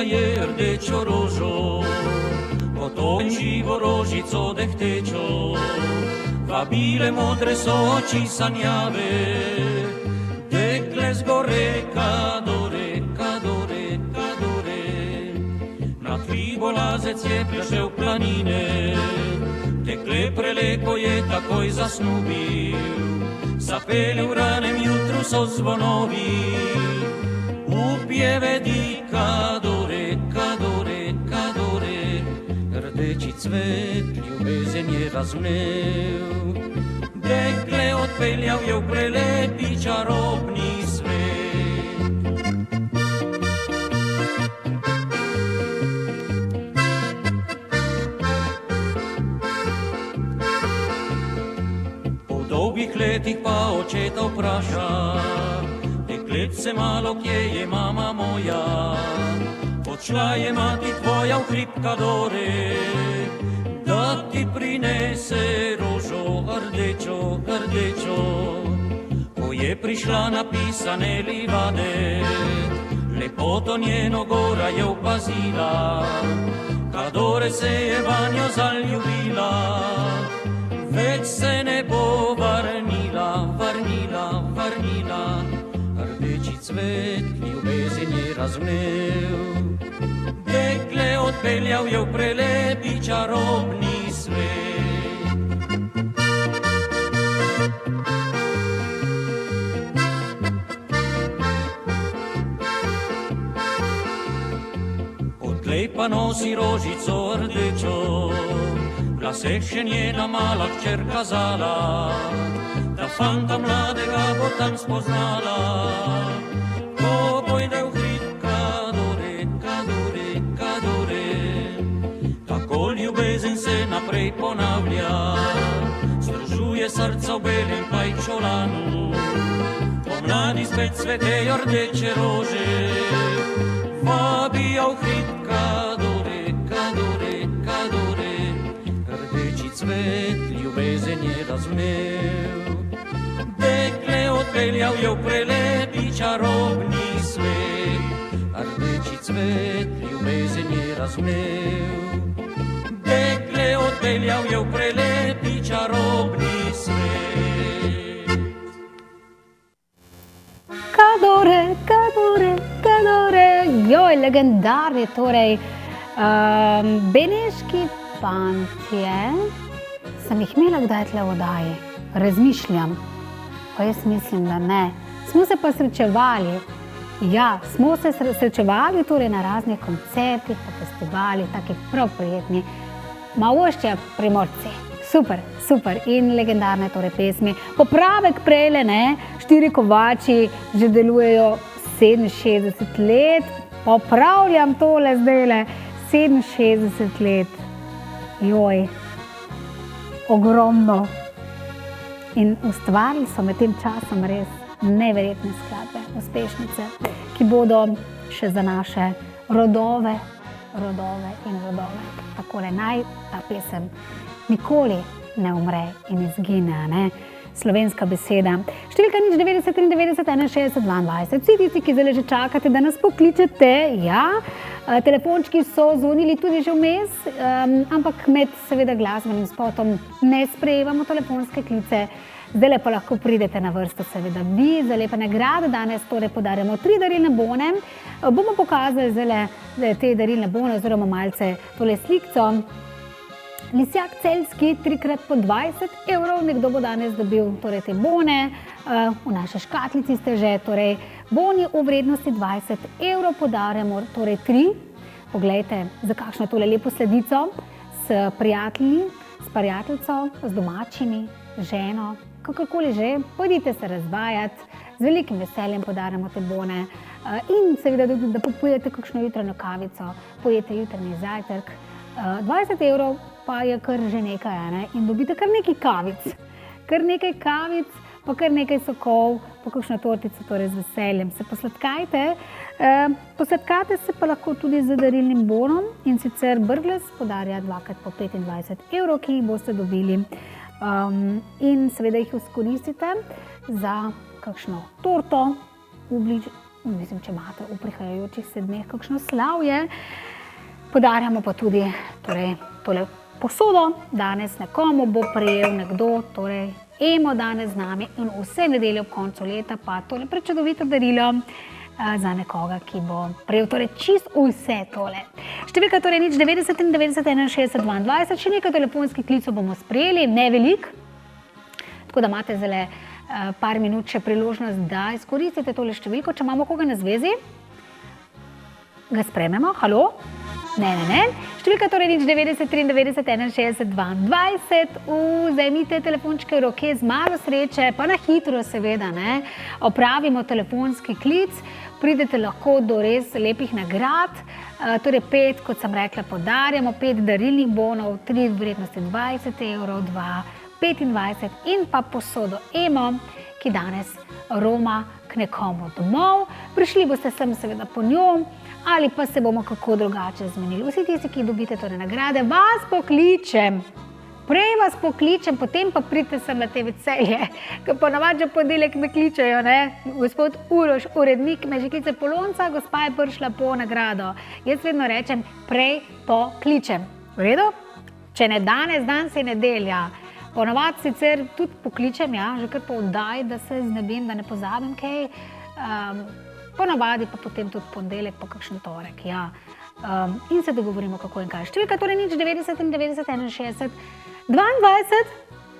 daje rdečo rožo, potom živo rožico dehtečo, vabile modre so oči sanjave, dekle zgore kadore, kadore, kadore. Na tvibolazec je prišel planine, dekle preleko je takoj zasnubil, zapele v ranem jutru so zvonovi, upjeve di kadore, kadore, kadore. Rdeči cvet ljubezen je razvnel, dekle odpeljal je v prelepi čarobni svet. Po dolgih letih pa očeta vpraša, deklet se malo, kje je mama moja, odšla je mati tvoja v hrib kadore, da ti prinese rožo rdečo, rdečo. Ko je prišla napisane livade, lepoto njeno gora je opazila, kadore se je vanjo zaljubila, več se ne bo vrnila, vrnila, vrnila. Rdeči cvet ljubezen je razvnel, dekle odpeljal je v prelepi čarobni svet. Odtlej pa nosi rožico rdečo, v laseh še njena mala hčer kazala, da fanta mladega bo tam spoznala, ko pojde v hrib kadore, kadore, kadore. Tako ljubezen se naprej ponavlja, združuje srca v belem pajčolanu, pomladi spet cvetejo rdeče rože, vabijo v hrib kadore, kadore, kadore. Rdeči cvet ljubezen je razvnel, dekle odpeljal je v prelepi čarobni svet. Rdeči cvet ljubezen je razvnel, dekle odpeljal je v prelepi čarobni svet. Kadore, kadore, kadore, joj, legendarni, torej, beneški fantje, sem jih imela kdaj tle v oddaji, razmišljam, pa jaz mislim, da ne. Smo se pa srečevali, ja, smo se srečevali torej na raznih koncertih, pa festivalih, taki prav prijetni, Maoščja Primorci, super, super in legendarne torej pesmi. Popravek prejle, ne, Štiri kovači že delujejo 67 let, popravljam tole zdajle, 67 let, joj, ogromno. In ustvarili so med tem časom res neverjetne skladbe, uspešnice, ki bodo še za naše rodove, rodove in rodove. Takole naj ta pesem nikoli ne umre in izgine, ne? Slovenska beseda. Številka 90 93 61 22. Vsi tisti, ki zdaj že čakate, da nas pokličete, ja, telefončki so zvonili tudi že vmes, ampak med seveda glasbenim spotom ne sprejemamo telefonske klice. Zdaj pa lahko pridete na vrsto seveda vi, za lepe nagrade. Danes torej podarjamo 3 darilne bone. Bomo pokazali zdaj te darilne bone oziroma malce tole slikco. Lisjak celjski 3x po 20 evrov, nekdo bo danes dobil torej te bone, v naši škatlici ste že, torej boni v vrednosti 20 evrov podarjamo, torej 3, poglejte, za kakšno tole lepo sledico, s prijatelji, s prijateljco, z domačimi, ženo, kakorkoli že, pojdite se razvajati, z velikim veseljem podarjamo te bone in seveda, da popijete kakšno jutranjo kavico, pojete jutranji zajtrk, 20 evrov pa je kar že nekaj, ne? In dobite kar nekaj kavic, pa kar nekaj sokov, pa kakšno tortico, torej z veseljem se posladkajte. Posladkate se pa lahko tudi z darilnim bonom in sicer Brglez podarja 2x po 25 evrov, ki jih boste dobili in seveda jih izkoristite za kakšno torto, mislim, če imate v prihajajočih sedmih kakšno slavje. Podarjamo pa tudi torej, tole posodo. Danes nekomu bo prejel nekdo, torej Emo danes z nami in vse nedelje ob koncu leta pa tole prečudovito darilo za nekoga, ki bo prejel torej čist vse tole. Številka torej 90 91 61 22, še nekaj telefonskih klicev bomo sprejeli, ne veliko. Tako da imate zdaj par minut še priložnost, da izkoristite tole številko, če imamo koga na zvezi. Ga sprememo, halo? Ne. Številka torej 90 93 61 22, vzemite telefončke v roke z malo sreče, pa na hitro seveda, ne? Opravimo telefonski klic, pridete lahko do res lepih nagrad, torej 5, kot sem rekla, podarjamo, 5 darilnih bonov, 3 v vrednosti 20 evrov, 2 25 in pa posodo Emo, ki danes roma k nekomu domov. Prišli boste sem seveda po njo, ali pa se bomo kako drugače zmenili. Vsi tisti, ki dobite torej nagrade, vas pokličem. Prej vas pokličem, potem pa pridite sem na TV Celje, ker ponavadi že ponedeljek me kličejo, ne? Gospod Uroš, urednik me že kliče Polonca, gospa je prišla po nagrado. Jaz vedno rečem, prej pokličem. V redu? Če ne danes, dan se nedelja. Ponavadi sicer tudi pokličem, ja, že kar po oddaji, da se znebim, da ne pozabim kaj. Ponavadi pa potem tudi ponedeljek, pa kakšen torek, ja. In se dogovorimo, kako in kaj. Številka torej 90 91 61 22.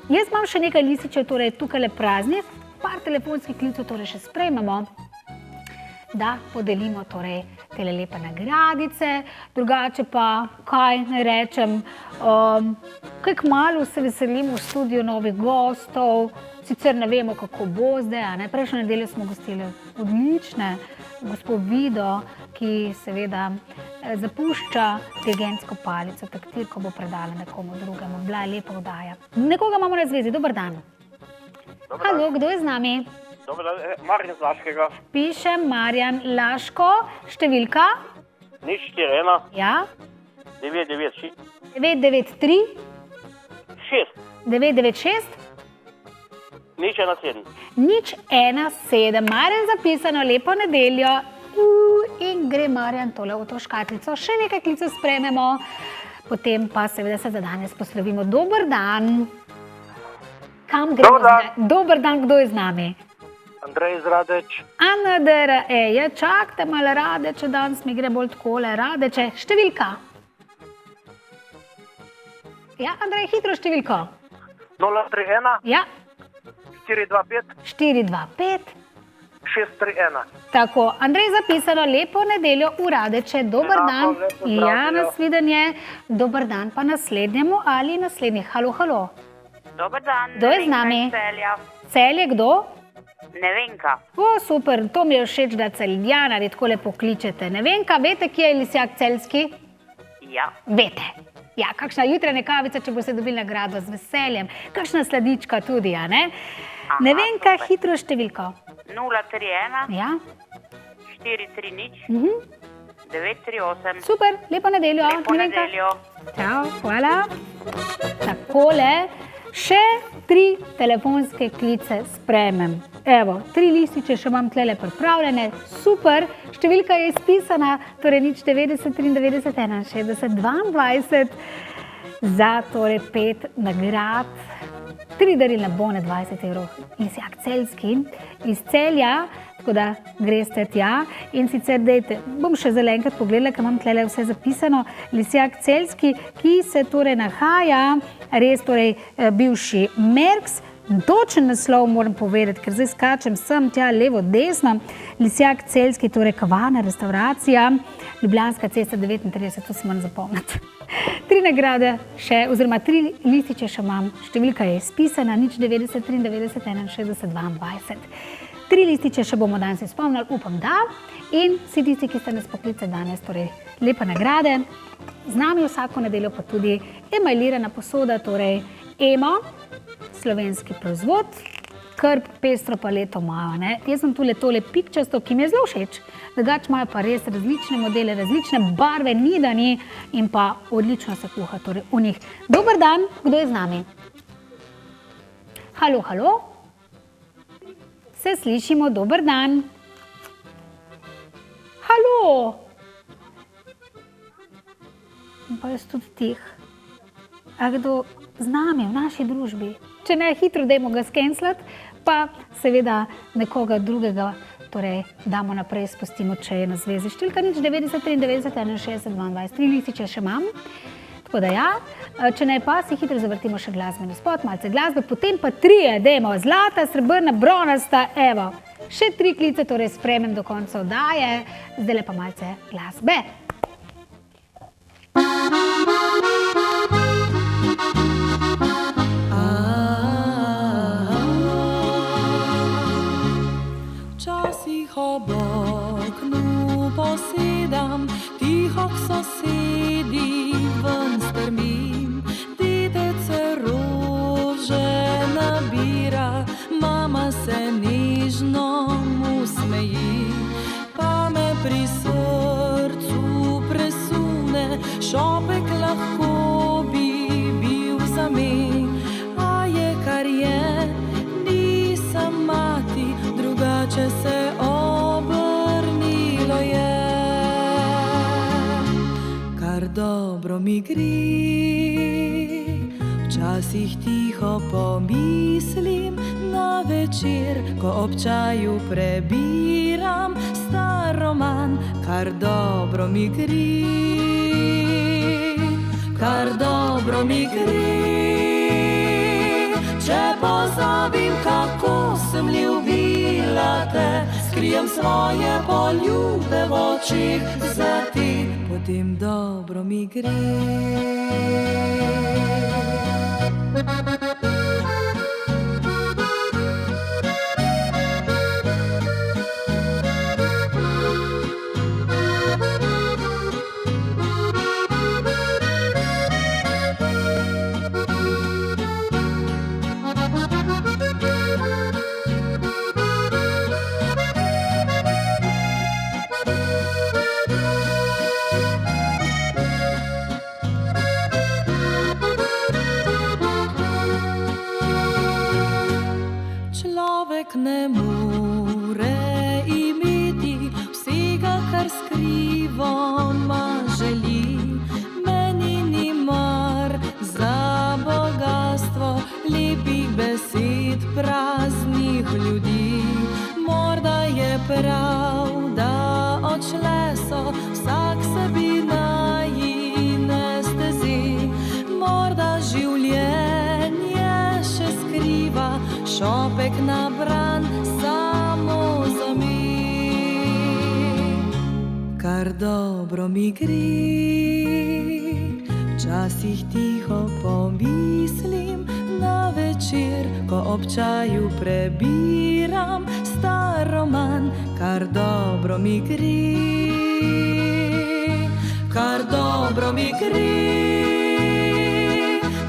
Jaz imam še nekaj lističev, torej tukaj le praznih, par telefonskih klicev torej še sprejmemo, da podelimo torej tele lepe nagradice, drugače pa, kaj ne rečem, kaj kmalu se veselimo v studiu novih gostov, sicer ne vemo, kako bo zdaj, a ne, prejšnjo nedeljo smo gostili odlične gospod Vido, ki seveda zapušča dirigentsko palico, taktirko bo predala nekomu drugemu, bila je lepa oddaja. Nekoga imamo na zvezi, dober dan. Halo, kdo je z nami? Dobar dan, Marjan z Laškega. Pišem Marjan Laško, številka? 041. Ja? 996. 993. 6. 996. 017. 017. Marjan zapisano, lepo nedeljo. In gre Marjan tole v to škatlico. Še nekaj klicev sprejmemo, potem pa seveda se za danes poslovimo. Dober dan. Kam gremo zdaj? Dober dan, kdo je z nami? Andrej iz Radeč. Anadera, čakajte malo Radeče, danes mi gre bolj takole. Radeče, številka? Ja, Andrej, hitro številko. 031. Ja. 425. 425. 631. Tako, Andrej zapisano, lepo nedeljo v Radeče, dober dan. Ja, nasvidenje, dober dan pa naslednjemu ali naslednjih. Halo, halo. Dober dan, kdo je z nami? Celja. Celje, kdo? Nevenka. O, super, to mi je všeč, da Celjanari tako lepo kličete. Nevenka, veste, kje je Lisjak Celjski? Ja. Vete. Ja, kakšna jutranja kavica, če boste dobili nagrado z veseljem. Kakšna sladička tudi, a ne? Nevenka, hitro številko. 031. Ja. 430. 938. Super, lepo nedeljo. Lepo nedeljo. Čau, hvala. Takole, še 3 telefonske klice sprejmem. Evo, 3 lističe še imam tlele pripravljene, super, številka je izpisana, torej 090 93 61 22, za torej 5 nagrad, 3 darilne bone, 20 evrov, Lisjak Celjski iz Celja, tako da greste tja in sicer dejte, bom še zelo enkrat pogledala, ker imam tlele vse zapisano, Lisjak Celjski, ki se torej nahaja, res torej bivši Merks, točen naslov moram povedati, ker zdaj skačem sem tja levo, desno, Lisjak Celjski, torej kavana, restauracija, Ljubljanska cesta 39, to se moram zapomniti. 3 nagrade še, oziroma 3 lističe še imam, številka je izpisana, 090 93 61 22. 3 lističe še bomo danes izpomnili, upam da, in vsi tisti, ki ste nas poklicali danes, torej lepe nagrade, z nami vsako nedeljo pa tudi emailirana posoda, torej Emo, slovenski proizvod, kar pestro paleto imajo, ne. Jaz sem tule tole pikčasto, ki mi je zelo všeč, drugače imajo pa res različne modele, različne barve, nidani in pa odlično se kuha, torej v njih. Dober dan, kdo je z nami? Halo, halo? Se slišimo, dober dan. Halo! Pa jaz tudi tih. A kdo z nami v naši družbi? Če ne, hitro dajmo ga skenslati, pa seveda nekoga drugega torej damo naprej, spustimo, če je na zvezi. Številka 90 93 61 22, 3 lističe še imam. Tako da ja, če ne pa, si hitro zavrtimo še glasbeni spot, malce glasbe, potem pa 3, dajmo, zlata, srebrna, bronasta, evo. Še 3 klice, torej spremem do konca oddaje, zdajle pa malce glasbe. Včasih ob oknu posedam, tiho k sosedi ven strmim. Dedece rože nabira, mama se nežno mu smeji. Pa me pri srcu presune, šopek lahko bi bil zamen. A je kar je, nisem mati, drugače se obrnilo je. Kar dobro mi gre, včasih tiho pomislim na večer, ko ob čaju prebiram star roman. Kar dobro mi gre, kar dobro mi gre. Če pozabim, kako sem ljubila te, skrijem svoje poljube v očih za te, potem dobro mi gre. Ne more imeti vsega, kar skrivoma želi. Meni ni mar za bogastvo lepih besed, praznih ljudi. Morda je prav, da odšle so vsak sebi najine stezi. Morda življenje še skriva šopek nabran samo za me. Kar dobro mi gre, včasih tiho pomislim na večer, ko ob čaju prebiram star roman. Kar dobro mi gre, kar dobro mi gre.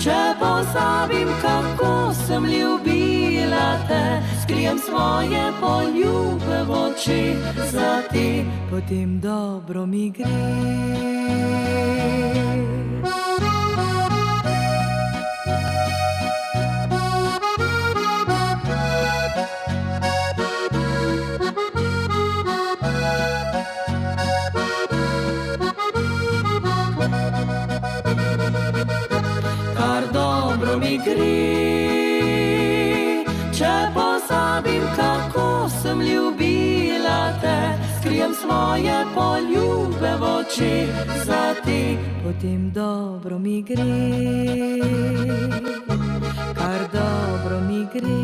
Če pozabim, kako sem ljubila te, skrijem svoje poljube v očih za te, potem dobro mi gre. Mi gre, če pozabim, kako sem ljubila te, skrijem svoje poljube v očih za te, potem dobro mi gre, kar dobro mi gre.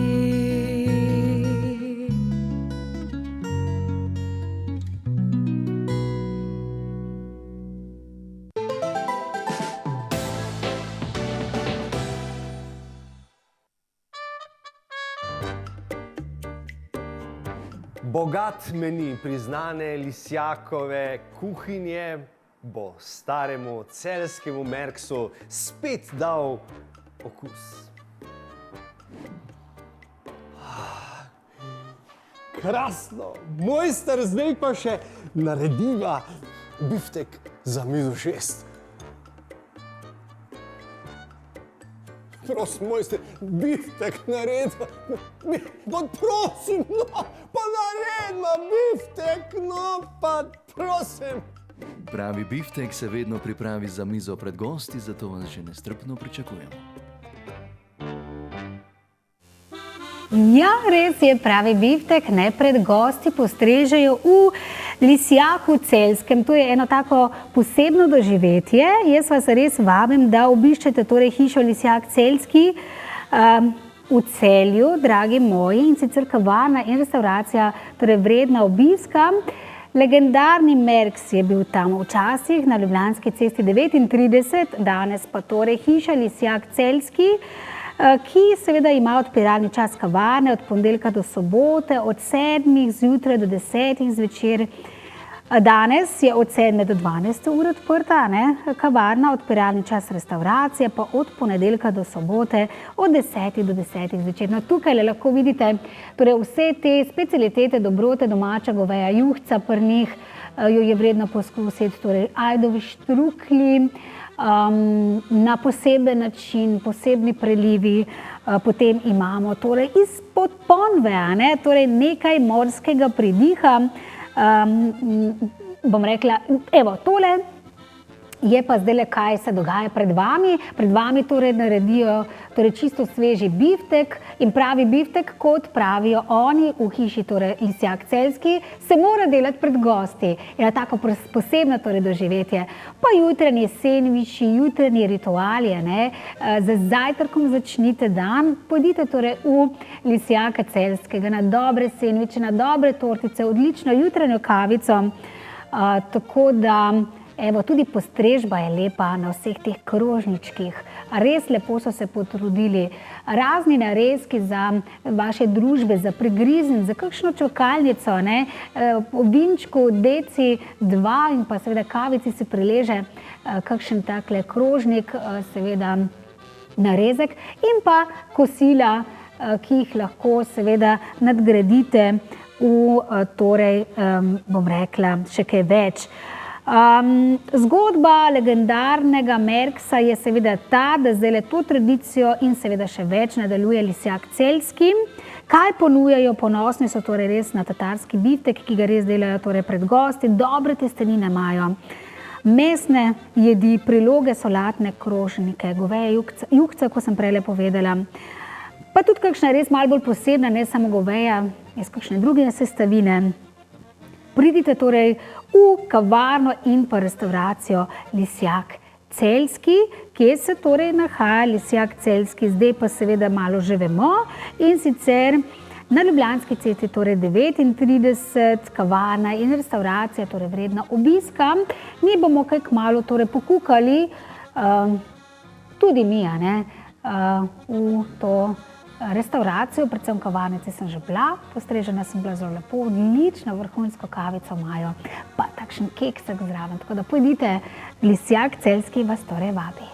Bogat meni priznane Lisjakove kuhinje bo staremu celjskemu Merksu spet dal okus. Krasno, mojster, zdaj pa še narediva biftek za mizo 6. Prosim, mojster, biftek naredi. Prosim, no, pa naredi biftek, no, pa prosim. Pravi biftek se vedno pripravi za mizo pred gosti, zato vas že nestrpno pričakujemo. Ja, res je, pravi biftek, ne pred gosti postrežejo v Lisjaku Celjskem. To je eno tako posebno doživetje. Jaz vas res vabim, da obiščete torej hišo Lisjak Celjski v Celju, dragi moji, in sicer kavarna in restauracija, torej vredna obiska. Legendarni Merks je bil tam včasih na Ljubljanski cesti 39, danes pa torej hiša Lisjak Celjski, ki seveda ima odpiralni čas kavarne od ponedeljka do sobote, od 7 zjutraj do 10 zvečer. Danes je od 7 do 12 ur odprta kavarna, odpiralni čas restauracije pa od ponedeljka do sobote od 10 do 10 zvečer. No, tukaj lahko vidite torej vse te specialitete, dobrote, domača goveja juhca, pri njih jo je vredno poskusiti, torej ajdovi štrukli, na poseben način, posebni prelivi, potem imamo torej izpod ponve, torej nekaj morskega pridiha. Bom rekla, evo, tole je pa zdaj, kaj se dogaja pred vami. Pred vami torej naredijo torej čisto sveži biftek in pravi biftek, kot pravijo oni v hiši torej Lisjak Celjski, se mora delati pred gosti. Je tako posebno torej doživetje. Pa jutranji sendviči, jutranji rituali, za zajtrkom začnite dan, pojdite torej v Lisjaka Celjskega na dobre sendviče, na dobre tortice, odlično jutranjo kavico, tako da evo, tudi postrežba je lepa na vseh teh krožničkih. Res lepo so se potrudili. Razni narezki za vaše družbe, za prigrizen, za kakšno čakalnico, po vinčku, deci, 2 in pa seveda kavici se prileže kakšen takle krožnik, seveda narezek in pa kosila, ki jih lahko seveda nadgradite v torej, bom rekla, še kaj več. Zgodba legendarnega Merksa je seveda ta, da zdaj to tradicijo in seveda še več nadaljuje Lisjak Celjski. Kaj ponujajo? Ponosni so torej res na tatarski biftek, ki ga res delajo torej pred gosti, dobre testenine imajo, mesne jedi, priloge, solatne krožnike, goveje juhca, ko sem prej povedala, pa tudi kakšna res malo bolj posebna, ne samo goveja, iz kakšne druge sestavine. Pridite torej v kavarno in pa restauracijo Lisjak Celjski, kje se torej nahaja Lisjak Celjski, zdaj pa seveda malo že vemo, in sicer na Ljubljanski cesti torej 39, kavarna in restauracija torej vredna obiska. Mi bomo kaj kmalu torej pokukali, tudi mi, v to restauracijo, predvsem kavarnici sem že bila, postrežena sem bila zelo lepo, odlično vrhunsko kavico imajo, pa takšen keksek zraven, tako da pojdite, Lisjak Celjski vas torej vabi.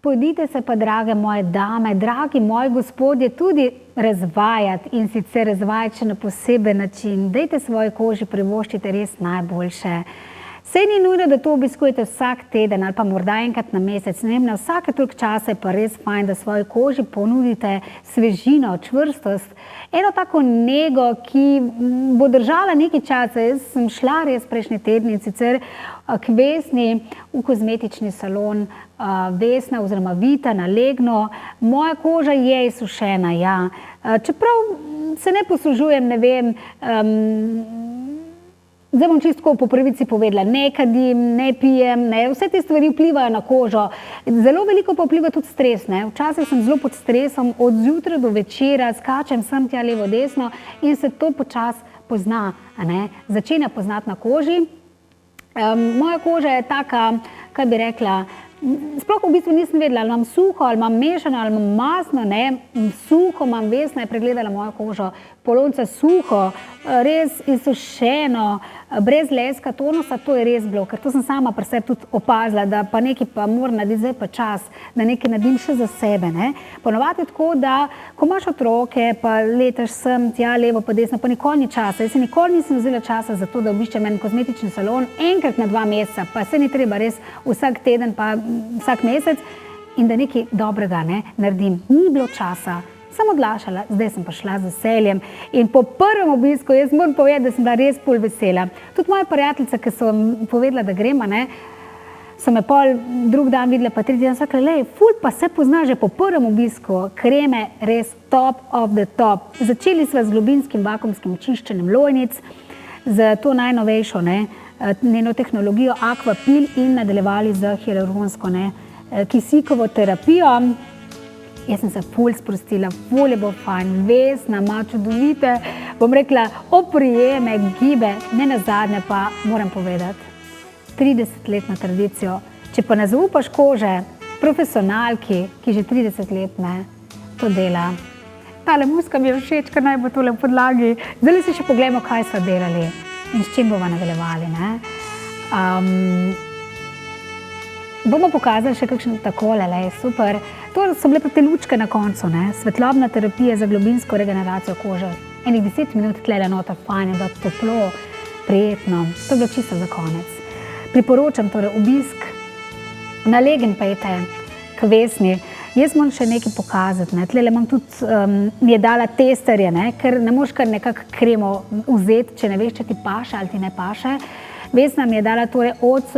Pojdite se pa, drage moje dame, dragi moji gospodje, tudi razvajati in sicer razvajati še na poseben način. Dajte svoji koži privoščite res najboljše. Sej ni nujno, da to obiskujete vsak teden ali pa morda enkrat na mesec. Ne vem, na vsake toliko časa je pa res fajn, da svoji koži ponudite svežino, čvrstost, eno tako nego, ki bo držala nekaj časa. Jaz sem šla res prejšnji teden in sicer k Vesni v kozmetični salon, Vesna oziroma Vita na Legno. Moja koža je izsušena, ja. Čeprav se ne poslužujem, ne vem, zdaj bom čisto po pravici povedala, ne kadim, ne pijem, vse te stvari vplivajo na kožo. Zelo veliko pa vpliva tudi stres, Včasih sem zelo pod stresom, od zjutraj do večera, skačem sem tja levo desno in se to počas pozna, začenja poznati na koži. Moja koža je taka, kaj bi rekla, sploh v bistvu nisem vedela, ali imam suho, ali imam mešano, ali imam masno, suho imam. Vesna je pregledala mojo kožo, Polonca suho, res izsušeno, brez leska tonusa, to je res bilo, ker to sem sama pri sebi tudi opazila, da pa nekaj pa moram narediti, zdaj pa čas, da nekaj naredim še za sebe. Ne? Ponovadi tako, da ko imaš otroke, pa letaš sem, tja, levo pa desno, pa nikoli ni časa. Jaz se nikoli nisem vzela časa za to, da obiščem en kozmetični salon enkrat na 2 meseca, pa se ni treba res vsak teden pa vsak mesec in da nekaj dobrega naredim. Ni bilo časa. Sem odlašala, zdaj sem pa šla z veseljem in po prvem obisku, jaz moram povedati, da sem bila res pol vesela. Tudi moja prijateljica, ki so povedala, da gremo, so me pol drug dan videla, pa tretji dan so rekla, lej, ful pa se pozna že po prvem obisku, kreme res top of the top. Začeli sva z globinskim vakuumskim očiščenjem lojnic, z to najnovejšo njeno tehnologijo Aquapil in nadaljevali z hialuronsko kisikovo terapijo. Jaz sem se ful sprostila, ful je bo fajn, vesna, ima čudovite, bom rekla, oprijeme, gibe, ne nazadnje pa moram povedati, 30-letno tradicijo, če pa ne zaupaš kože, profesionalki, ki že 30 let to dela. Tale muska mi je všeč, ker naj bo tole v podlagi. Zdaj si še pogledamo, kaj sva delali in s čim bova nadaljevali. Bomo pokazali še kakšno takole, super. To so bile pa te lučke na koncu, svetlobna terapija za globinsko regeneracijo kože. Enih 10 minut tlele noter, fajn, da toplo, prijetno. To je bilo čisto za konec. Priporočam torej obisk, nalegen pejte k Vesni. Jaz moram še nekaj pokazati, tlele imam tudi, mi je dala testerje, ker ne moš kar nekako kremo vzeti, če ne veš, če ti paše ali ti ne paše. Vesna mi je dala torej od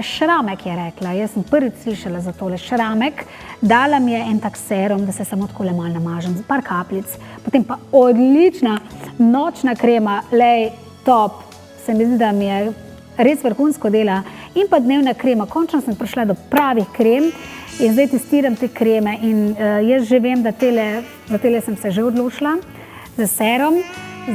Šramek, je rekla, jaz sem prvič slišala za tole Šramek, dala mi je en tak serum, da se samo takole malo namažem, par kapljic, potem pa odlična nočna krema, lej, top, se mi zdi, da mi je res vrhunsko dela, in pa dnevna krema, končno sem prišla do pravih krem in zdaj testiram te kreme in jaz že vem, da za tele sem se že odločila, za serum,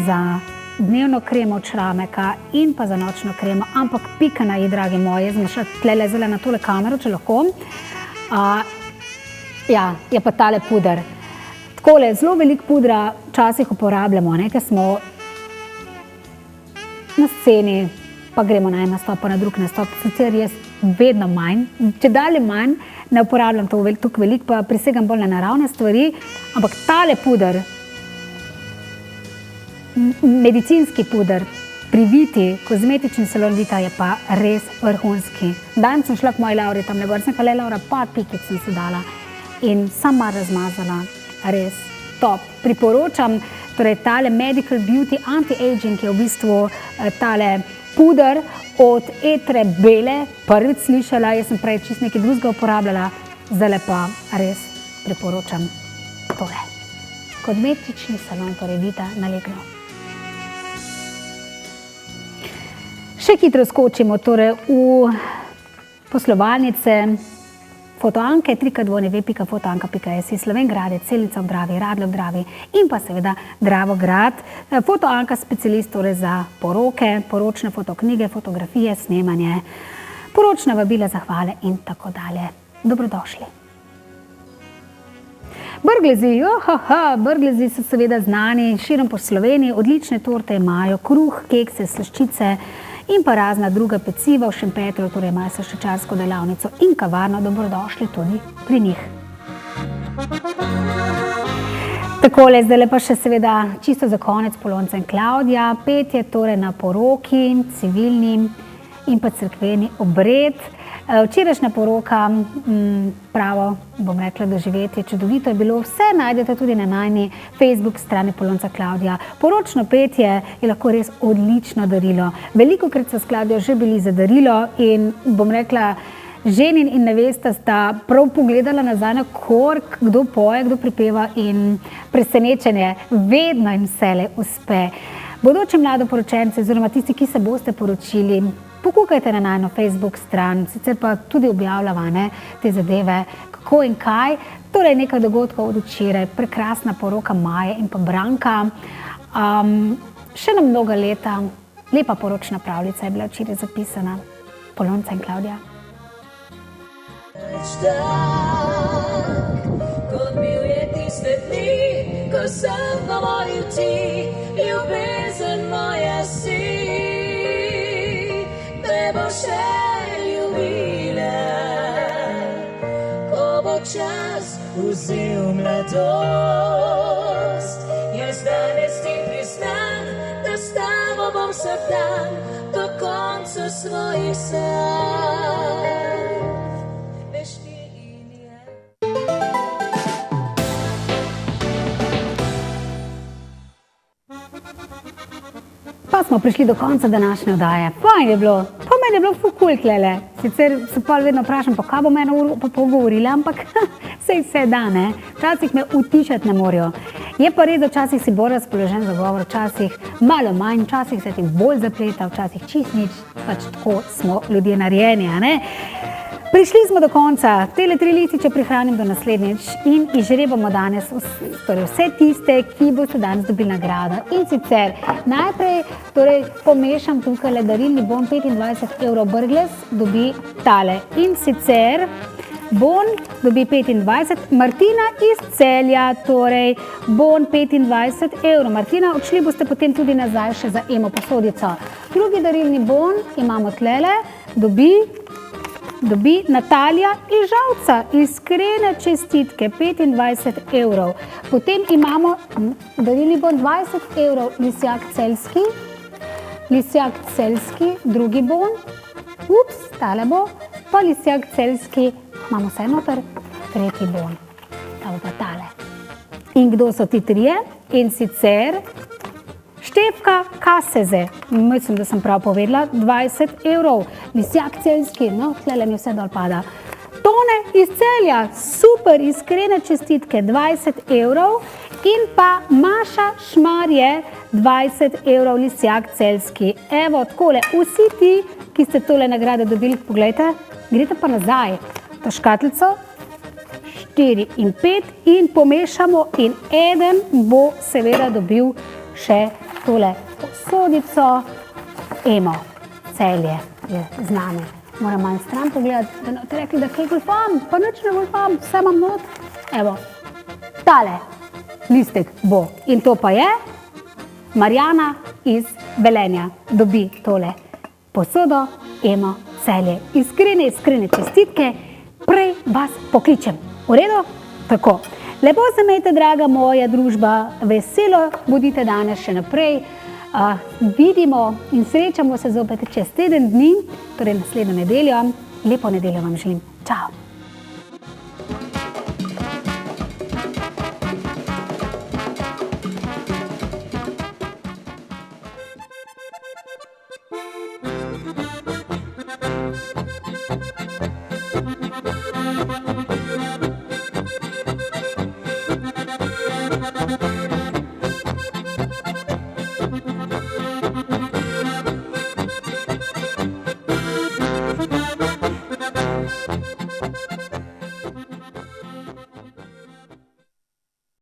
za dnevno kremo od Šrameka in pa za nočno kremo, ampak pika na i, dragi moji, jaz sem šla tlele zelo na tole kamero, če lahko. Ja, je pa tale puder. Takole, zelo veliko pudra včasih uporabljamo, ker smo na sceni, pa gremo na en nastop, pa na drug nastop, sicer jaz vedno manj, če dalje manj, ne uporabljam toliko veliko, pa prisegam bolj na naravne stvari, ampak tale puder, medicinski puder, pri Viti, kozmetični salon Vita je pa res vrhunski. Danes sem šla k moji Lauri tam gor, sem pa le Laura, par pikic sem se dala in sama razmazala, res top. Priporočam, torej tale Medical Beauty Anti-Aging je v bistvu tale puder od Etre Bele, prvič slišala, jaz sem prej čist nekaj drugega uporabljala, zdaj pa res priporočam tole. Kozmetični salon, torej Vita na Legno. Še hitro skočimo torej v poslovalnice Fotoanke, www.fotoanka.si, Slovengradec, Selnica ob Dravi, Radlje ob Dravi in pa seveda Dravograd. Fotoanka specialist torej za poroke, poročne fotoknige, fotografije, snemanje, poročne vabile, zahvale in tako dalje. Dobrodošli. Brglezi, Brglezi so seveda znani širom po Sloveniji, odlične torte imajo, kruh, kekse, slaščice in pa razna druga peciva v Šempetru, torej imajo slaščičarsko delavnico in kavarno, dobrodošli tudi pri njih. Takole, zdaj pa še seveda čisto za konec Polonca in Klavdija, petje torej na poroki, civilni in pa cerkveni obred. Včerajšnja poroka, pravo, bom rekla, doživetje, čudovito je bilo, vse najdete tudi na najni Facebook strani Polonca Klavdija. Poročno petje je lahko res odlično darilo. Velikokrat so s Klavdijo že bili za darilo in bom rekla, ženin in nevesta sta prav pogledala nazaj na kork, kdo poje, kdo pripeva in presenečenje vedno in vselej uspe. Bodoči mladoporočenci oziroma tisti, ki se boste poročili, pokukajte na najno Facebook stran, sicer pa tudi objavljava te zadeve, kako in kaj. Torej nekaj dogodkov od včeraj, prekrasna poroka Maje in pa Branka. Še na mnoga leta, lepa poročna pravljica je bila včeraj zapisana. Polonca in Klavdija. Kot bil je tiste dni, ko sem govoril ti, ljubezen moja si, me bo še ljubila, ko bo čas vzel mladost. Jaz danes ti priznam, da s tabo bom vsak dan do konca svojih sanj. Pa smo prišli do konca današnje oddaje. Fajn je bilo, pa meni je bilo ful cool tlele. Sicer se pa vedno vprašam, pa kaj bom eno uro pa pogovorila, ampak sej vse da, ne. Včasih me utišati ne morajo. Je pa res, da včasih si bolj razpoložen za govor, včasih malo manj, včasih se ti bolj zapleta, včasih čist nič, pač tako smo ljudje narejeni, a ne. Prišli smo do konca, tele 3 lističe prihranim do naslednjič in izžrebamo danes torej vse tiste, ki boste danes dobili nagrado. In sicer najprej pomešam tukaj darilni bon 25 evrov Brglez, dobi tale. In sicer bon dobi 25, Martina iz Celja, torej bon 25 evrov. Martina, odšli boste potem tudi nazaj še za Emo posodico. Drugi darilni bon imamo tlele, dobi Natalija iz Žalca, iskrene čestitke, 25 evrov. Potem imamo darilni bon 20 evrov, Lisjak Celjski, drugi bon, tale bo, pa Lisjak Celjski, imamo vse noter, tretji bon, ta bo pa tale. In kdo so ti trije? In sicer Štefka Kaseze, mislim, da sem prav povedala, 20 evrov. Lisjak Celjski, no, tlele mi vse dol pada. Tone iz Celja, super, iskrene čestitke, 20 evrov. In pa Maša Šmarje, 20 evrov, Lisjak Celjski. Evo, takole, vsi ti, ki ste tole nagrade dobili, pogledajte, greste pa nazaj to škatlico, 4 in 5 in pomešamo in eden bo seveda dobil še tole posodico. Emo, Celje je znane. Moram malo stran pogledati, da ne boste rekli, da kaj golfam, pa nič ne golfam, vse imam not. Evo, tale listek bo. In to pa je Marjana iz Velenja. Dobi tole posodo Emo Celje. Iskrene čestitke, prej vas pokličem. V redu? Tako. Lepo se imejte, draga moja družba, veselo bodite danes še naprej. Vidimo in srečamo se zopet čez teden dni, torej naslednjo nedeljo. Lepo nedeljo vam želim. Čau! Thank you.